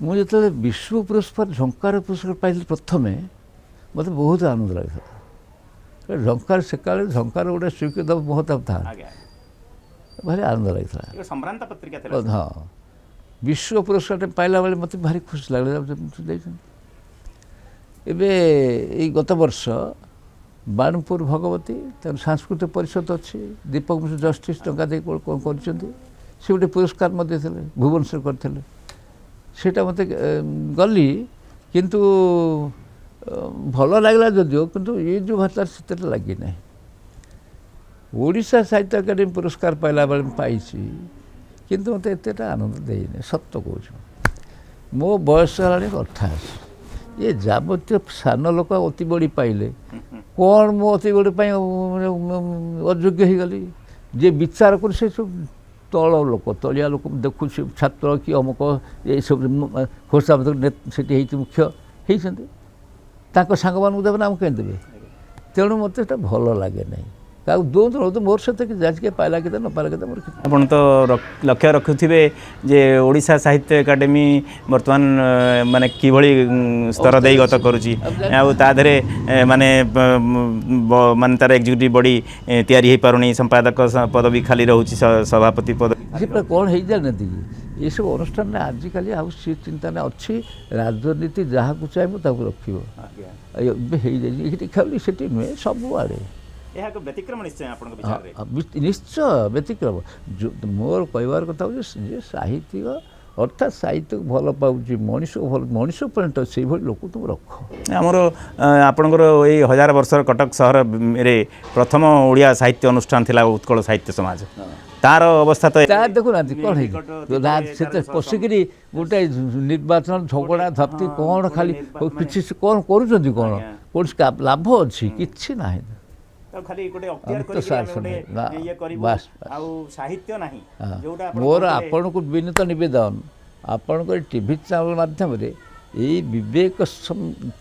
मुझे जो विश्व पुरस्कार झंकार पुरस्कार पाई प्रथमे मत बहुत आनंद लगे झंकार से काले झंकार गोटे स्वीकृत महोत्सव था भारी आनंद लगे सम्रांत पत्रिका हाँ विश्व पुरस्कार पाइला बेले मत भारी खुशी लगे एबे गत वर्ष बाणपुर भगवती तर सांस्कृतिक परिषद अच्छी दीपक मिश्र जस्टिस टंका दे कौन कर गोटे पुरस्कार भुवनेश्वर करते सेटा मत गली किंतु भल लगला जदिओ किंतु ये जो भाषा से लगे ना ଓଡ଼ିଶା ସାହିତ୍ୟ ଏକାଡେମୀ ପୁରସ୍କାର ପାଇଲା ବେଳେ ମୁଁ ପାଇଛି, କିନ୍ତୁ ମୋତେ ଏତେଟା ଆନନ୍ଦ ଦେଇନି, ସତ କହୁଛୁ। ମୋ ବୟସ ହେଲାଣି 88। ଏ ଯାବତୀୟ ସାନ ଲୋକ ଅତି ବଡ଼ି ପାଇଲେ, କ'ଣ ମୁଁ ଅତି ବଡ଼ି ପାଇଁ ଅଯୋଗ୍ୟ ହେଇଗଲି? ଯିଏ ବିଚାର କରୁ ସେ ସବୁ ତଳ ଲୋକ, ତଳିଆ ଲୋକ ଦେଖୁଛି, ଛାତ୍ର କି ଅମୁକ ଏସବୁ ଖୋସାମତ ସେଠି ହେଇଛି, ମୁଖ୍ୟ ହେଇଛନ୍ତି, ତାଙ୍କ ସାଙ୍ଗମାନଙ୍କୁ ଦେବେ ନା ଆମକୁ କେମିତି ଦେବେ? ତେଣୁ ମୋତେ ସେଟା ଭଲ ଲାଗେ ନାହିଁ। କାହାକୁ ଦିଅନ୍ତୁ ମୋର ସହିତ କି ଯାଚିକେ ପାଇଲା କେତେ ନ ପାଇଲା କେତେ ମୋର। ଆପଣ ତ ଲକ୍ଷ୍ୟ ରଖୁଥିବେ ଯେ ଓଡ଼ିଶା ସାହିତ୍ୟ ଏକାଡେମୀ ବର୍ତ୍ତମାନ ମାନେ କିଭଳି ସ୍ତର ଦେଇ ଗତ କରୁଛି, ଆଉ ତା ଦେହରେ ମାନେ ମାନେ ତାର ଏକ୍ଜିକ୍ୟୁଟିଭ୍ ବଡ଼ି ତିଆରି ହେଇପାରୁନି, ସମ୍ପାଦକ ପଦବୀ ଖାଲି ରହୁଛି, ସଭାପତି ପଦ ସେଟା କ'ଣ ହେଇଯାଉନାହାନ୍ତି କି ଏସବୁ ଅନୁଷ୍ଠାନରେ ଆଜିକାଲି? ଆଉ ସେ ଚିନ୍ତାରେ ଅଛି, ରାଜନୀତି ଯାହାକୁ ଚାହିଁବ ତାକୁ ରଖିବ। ଏବେ ହେଇଯାଇଛି, ଏଠି ଖାଲି ସେଠି ନୁହେଁ, ସବୁଆଡ଼େ ଏହା ଏକ ବ୍ୟତିକ୍ରମ ନିଶ୍ଚୟ ଆପଣଙ୍କ ବିଚାରରେ। ନିଶ୍ଚୟ ବ୍ୟତିକ୍ରମ। ମୋର କହିବାର କଥା ହେଉଛି ଯେ ସାହିତ୍ୟ ଅର୍ଥାତ୍ ସାହିତ୍ୟକୁ ଭଲ ପାଉଛି, ମଣିଷ ପର୍ଯ୍ୟନ୍ତ ସେଇଭଳି ଲୋକ ତୁମ ରଖ। ଆମର ଆପଣଙ୍କର ଏଇ 1000 ବର୍ଷର କଟକ ସହରରେ ପ୍ରଥମ ଓଡ଼ିଆ ସାହିତ୍ୟ ଅନୁଷ୍ଠାନ ଥିଲା ଉତ୍କଳ ସାହିତ୍ୟ ସମାଜ। ତାର ଅବସ୍ଥା ତ ଦେଖୁନାହାନ୍ତି କ'ଣ ହେଇଛି, ସେଥିରେ ପଶିକିରି ଗୋଟେ ନିର୍ବାଚନ ଝଗଡ଼ା ଝାପ୍ତି କ'ଣ ଖାଲି କିଛି କ'ଣ କରୁଛନ୍ତି, କ'ଣ କୌଣସି ଲାଭ ଅଛି? କିଛି ନାହିଁ। ମୋର ଆପଣଙ୍କୁ ବିନୀତ ନିବେଦନ, ଆପଣଙ୍କର ଟିଭି ଚ୍ୟାନେଲ ମାଧ୍ୟମରେ ଏଇ ବିବେକ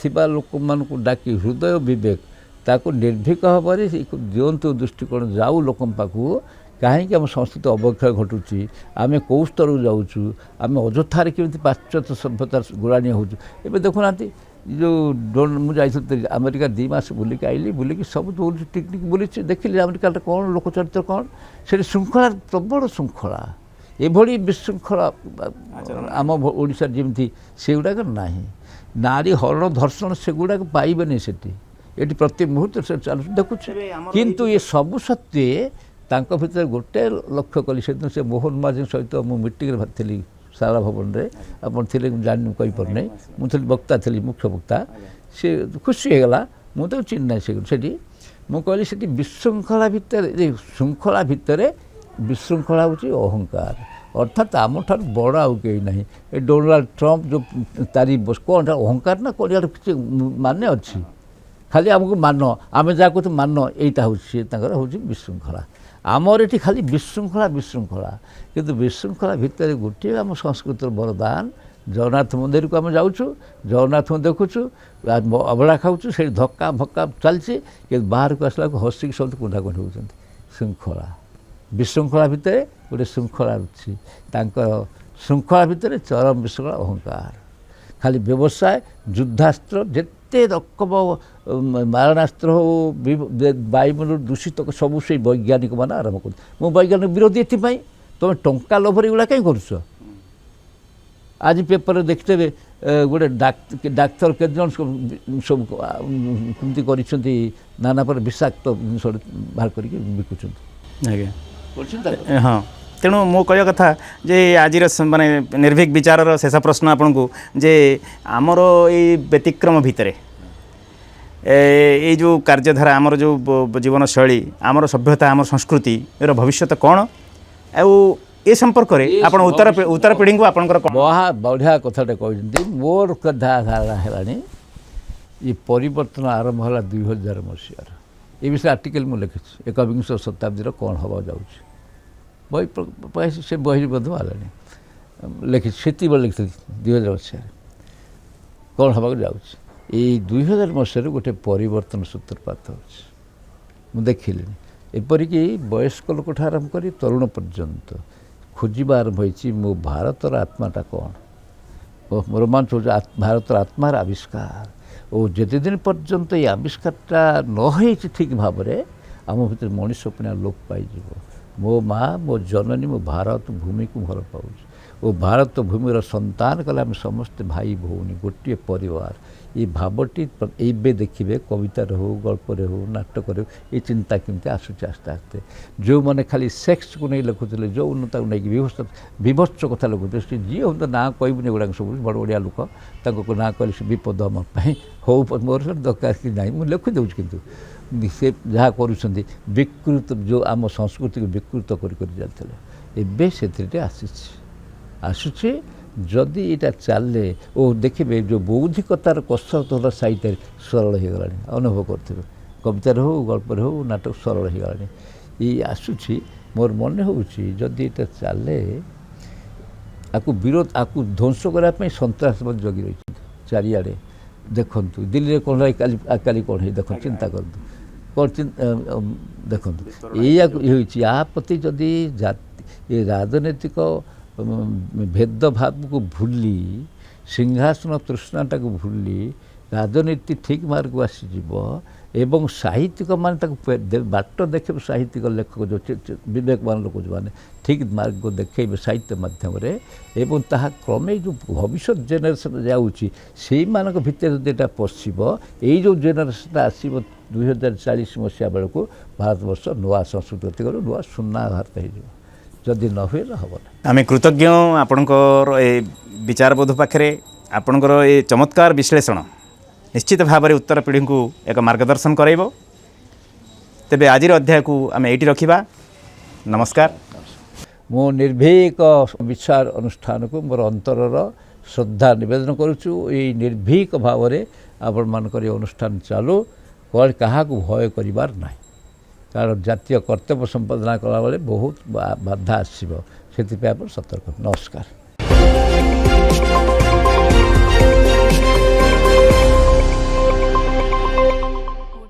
ଥିବା ଲୋକମାନଙ୍କୁ ଡାକି, ହୃଦୟ ବିବେକ ତାକୁ ନିର୍ଭୀକ ଭାବରେ ଦିଅନ୍ତୁ ଦୃଷ୍ଟିକୋଣ, ଯାଉ ଲୋକଙ୍କ ପାଖକୁ। କାହିଁକି ଆମ ସଂସ୍କୃତି ଅବକ୍ଷୟ ଘଟୁଛି, ଆମେ କେଉଁ ସ୍ତରକୁ ଯାଉଛୁ, ଆମେ ଅଯଥାରେ କେମିତି ପାଶ୍ଚାତ୍ୟ ସଭ୍ୟତାର ଗୋଳାଣୀ ହେଉଛୁ। ଏବେ ଦେଖୁନାହାନ୍ତି ଯେଉଁ ମୁଁ ଯାଇଥିଲି ଆମେରିକା 2 ମାସ ବୁଲିକି ଆଇଲି, ବୁଲିକି ସବୁ ବୁଲିଛି, ଟିକନିକ୍ ବୁଲିଛି, ଦେଖିଲି ଆମେରିକାରେ କ'ଣ ଲୋକଚରିତ୍ର କ'ଣ, ସେଠି ଶୃଙ୍ଖଳା, ପ୍ରବଳ ଶୃଙ୍ଖଳା। ଏଭଳି ବିଶୃଙ୍ଖଳା ଆମ ଓଡ଼ିଶାରେ ଯେମିତି ସେଗୁଡ଼ାକ ନାହିଁ। ନାରୀ ହରଣ ଧର୍ଷଣ ସେଗୁଡ଼ାକ ପାଇବେନି ସେଠି, ଏଠି ପ୍ରତି ମୁହୂର୍ତ୍ତରେ ସେ ଚାଲୁଛି ଦେଖୁଛି। କିନ୍ତୁ ଏ ସବୁ ସତ୍ତ୍ୱେ ତାଙ୍କ ଭିତରେ ଗୋଟେ ଲକ୍ଷ୍ୟ କଲି, ସେଦିନ ସେ ମୋହନ ମାଝୀଙ୍କ ସହିତ ମୁଁ ମିଟିଂରେ ଥିଲି ସାରା ଭବନରେ, ଆପଣ ଥିଲେ ମୁଁ ଜାଣିନି, କହିପାରୁନାହିଁ, ମୁଁ ଥିଲି ବକ୍ତା, ଥିଲି ମୁଖ୍ୟ ବକ୍ତା। ସେ ଖୁସି ହେଇଗଲା, ମୁଁ ତ ଚିହ୍ନି ନାହିଁ ସେଠି। ମୁଁ କହିଲି ସେଠି ବିଶୃଙ୍ଖଳା ଭିତରେ, ଶୃଙ୍ଖଳା ଭିତରେ ବିଶୃଙ୍ଖଳା ହେଉଛି ଅହଙ୍କାର, ଅର୍ଥାତ୍ ଆମଠାରୁ ବଡ଼ ଆଉ କେହି ନାହିଁ। ଏ ଡୋନାଲ୍ଡ ଟ୍ରମ୍ପ ଯେଉଁ ତାରି କ'ଣଟା ଅହଙ୍କାର ନା କ'ଣ, କିଛି ମାନେ ଅଛି? ଖାଲି ଆମକୁ ମାନ, ଆମେ ଯାହା କହୁଛୁ ମାନ, ଏଇଟା ହେଉଛି ତାଙ୍କର ହେଉଛି ବିଶୃଙ୍ଖଳା। ଆମର ଏଠି ଖାଲି ବିଶୃଙ୍ଖଳା। କିନ୍ତୁ ବିଶୃଙ୍ଖଳା ଭିତରେ ଗୋଟିଏ ଆମ ସଂସ୍କୃତିର ବରଦାନ, ଜଗନ୍ନାଥ ମନ୍ଦିରକୁ ଆମେ ଯାଉଛୁ, ଜଗନ୍ନାଥଙ୍କୁ ଦେଖୁଛୁ, ଅବଢ଼ା ଖାଉଛୁ, ସେଇଠି ଧକ୍କା ଭକ୍କା ଚାଲିଛି, କିନ୍ତୁ ବାହାରକୁ ଆସିଲାକୁ ହସିକି ସମସ୍ତେ କୁଣ୍ଢାକୁଣ୍ଢି ହେଉଛନ୍ତି। ଶୃଙ୍ଖଳା, ବିଶୃଙ୍ଖଳା ଭିତରେ ଗୋଟେ ଶୃଙ୍ଖଳା ଅଛି। ତାଙ୍କର ଶୃଙ୍ଖଳା ଭିତରେ ଚରମ ବିଶୃଙ୍ଖଳା ଅହଙ୍କାର। ଖାଲି ବ୍ୟବସାୟ, ଯୁଦ୍ଧାସ୍ତ୍ର, ଯେତେ ରକମ ମାରଣାସ୍ତ୍ର ହେଉ, ବାୟୁମଣ୍ଡଳ ଦୂଷିତ ସବୁ ସେଇ ବୈଜ୍ଞାନିକମାନେ ଆରମ୍ଭ କରୁଛନ୍ତି। ମୁଁ ବୈଜ୍ଞାନିକ ବିରୋଧୀ ଏଥିପାଇଁ, ତୁମେ ଟଙ୍କା ଲୋଭରେ ଏଗୁଡ଼ା କାହିଁ କରୁଛ? ଆଜି ପେପରରେ ଦେଖିଦେବେ ଗୋଟେ ଡାକ୍ତର କେତେଜଣ ସବୁ କେମିତି କରିଛନ୍ତି, ନାନା ପ୍ରକାର ବିଷାକ୍ତ ଜିନିଷ ବାହାର କରିକି ବିକୁଛନ୍ତି। ଆଜ୍ଞା, ହଁ। ତେଣୁ ମୁଁ କହିବା କଥା ଯେ ଆଜିର ମାନେ ନିର୍ଭୀକ ବିଚାରର ଶେଷ ପ୍ରଶ୍ନ ଆପଣଙ୍କୁ, ଯେ ଆମର ଏଇ ବ୍ୟତିକ୍ରମ ଭିତରେ ଏଇ ଯେଉଁ କାର୍ଯ୍ୟଧାରା, ଆମର ଯେଉଁ ଜୀବନଶୈଳୀ, ଆମର ସଭ୍ୟତା, ଆମର ସଂସ୍କୃତିର ଭବିଷ୍ୟତ କ'ଣ, ଆଉ ଏ ସମ୍ପର୍କରେ ଆପଣ ଉତ୍ତର ପିଢ଼ିଙ୍କୁ ଆପଣଙ୍କର ବଢ଼ିଆ କଥାଟା କହିଛନ୍ତି। ମୋର ଧାରା ହେଲାଣି, ଏ ପରିବର୍ତ୍ତନ ଆରମ୍ଭ ହେଲା 2000 ମସିହାର। ଏ ବିଷୟରେ ଆର୍ଟିକଲ ମୁଁ ଲେଖିଛି, 21ଶ ଶତାବ୍ଦୀର କ'ଣ ହେବାକୁ ଯାଉଛି। ବହି ସେ ବହିରେ ମଧ୍ୟ ହେଲାଣି, ଲେଖିଛି, ସେତିକିବେଳେ ଲେଖିଥିଲି 2000 ମସିହାରେ କ'ଣ ହେବାକୁ ଯାଉଛି। ଏଇ 2000 ମସିହାରେ ଗୋଟେ ପରିବର୍ତ୍ତନ ସୂତ୍ରପାତ ହେଉଛି, ମୁଁ ଦେଖିଲିଣି। ଏପରିକି ବୟସ୍କ ଲୋକଠୁ ଆରମ୍ଭ କରି ତରୁଣ ପର୍ଯ୍ୟନ୍ତ ଖୋଜିବା ଆରମ୍ଭ ହୋଇଛି, ମୋ ଭାରତର ଆତ୍ମାଟା କ'ଣ। ରୋମାଞ୍ଚ ହେଉଛି ଭାରତର ଆତ୍ମାର ଆବିଷ୍କାର। ଓ ଯେତେଦିନ ପର୍ଯ୍ୟନ୍ତ ଏଇ ଆବିଷ୍କାରଟା ନ ହେଇଛି ଠିକ୍ ଭାବରେ, ଆମ ଭିତରେ ମଣିଷ ପୁଣି ଲୋପ ପାଇଯିବ। ମୋ ମା, ମୋ ଜନନୀ, ମୋ ଭାରତ ଭୂମିକୁ ଭଲ ପାଉଛି। ଓ ଭାରତ ଭୂମିର ସନ୍ତାନ କଲେ ଆମେ ସମସ୍ତେ ଭାଇ ଭଉଣୀ, ଗୋଟିଏ ପରିବାର। ଏ ଭାବଟି ଏବେ ଦେଖିବେ କବିତାରେ ହେଉ, ଗଳ୍ପରେ ହେଉ, ନାଟକରେ ହେଉ, ଏ ଚିନ୍ତା କେମିତି ଆସୁଛି ଆସ୍ତେ ଆସ୍ତେ। ଯେଉଁମାନେ ଖାଲି ସେକ୍ସକୁ ନେଇ ଲେଖୁଥିଲେ, ଯୌନତାକୁ ନେଇକି ବିଭତ୍ସ କଥା ଲେଖୁଥିଲେ, ସେ ଯିଏ ହୁଅନ୍ତୁ ନାଁ କହିବୁନି, ଏଗୁଡ଼ାକ ସବୁ ବଡ଼ ବଢ଼ିଆ ଲୋକ, ତାଙ୍କୁ ନାଁ କହିଲେ ସେ ବିପଦ ଆମ ପାଇଁ। ହଉ, ମୋର ଦରକାର କି ନାହିଁ, ମୁଁ ଲେଖିଦେଉଛି। କିନ୍ତୁ से जहाँ करुँच विकृत जो आम संस्कृति को विकृत कर एबे से आसुचे जदि यहाँ चले ओ देखिए जो बौद्धिकतार कसरत होला साहित्य सरल हो गला अनुभव करेंगे कवितार हो गल्पर हो नाटक सरल हो गला ये आसूची मोर मन होदी यहाँ चले आपको विरोध आपको ध्वंस करने सन्तासवाद जगी रही चारिड़े देखु दिल्ली में कौन काली कौन है देख चिंता करूँ कौन देखु या प्रति जदि ये राजनैतिक भेदभाव को भूली सिंहासन तृष्णाटा को भूली राजनीति ठीक मार्ग को आसीज एवं साहित्यिक मान बाट देखे साहित्यिक लेखक जो विवेकवान लोक जो मैंने ठीक मार्ग को देखे साहित्य मध्यम एवं ताहा क्रमे जो भविष्य जेनेरेशन जाऊँगी से भितर जो यहाँ पशिब यही जो जेनेरेशन आसब 2040 मसीहा बेलू भारत वर्ष नुआ संस्कृति करूँ नुआ सुना भारत हो जदि न हुए हम ना आम कृतज्ञ आपणकर ए विचारबोध पाखे आपणकर ए चमत्कार विश्लेषण निश्चित भाव में उत्तर पीढ़ी को एक मार्गदर्शन कराइब तेबे आज अध्याय को आम ये रखा नमस्कार मो निर्भीक विचार अनुष्ठान को मोर अंतर श्रद्धा निवेदन करुचु ये निर्भीक भाव में आपण मानकर अनुष्ठान चालू कौन क्या भय करिवार ना कारण जातीय कर्तव्य संपादना कला बेले बहुत बाधा आसो से सतर्क नमस्कार।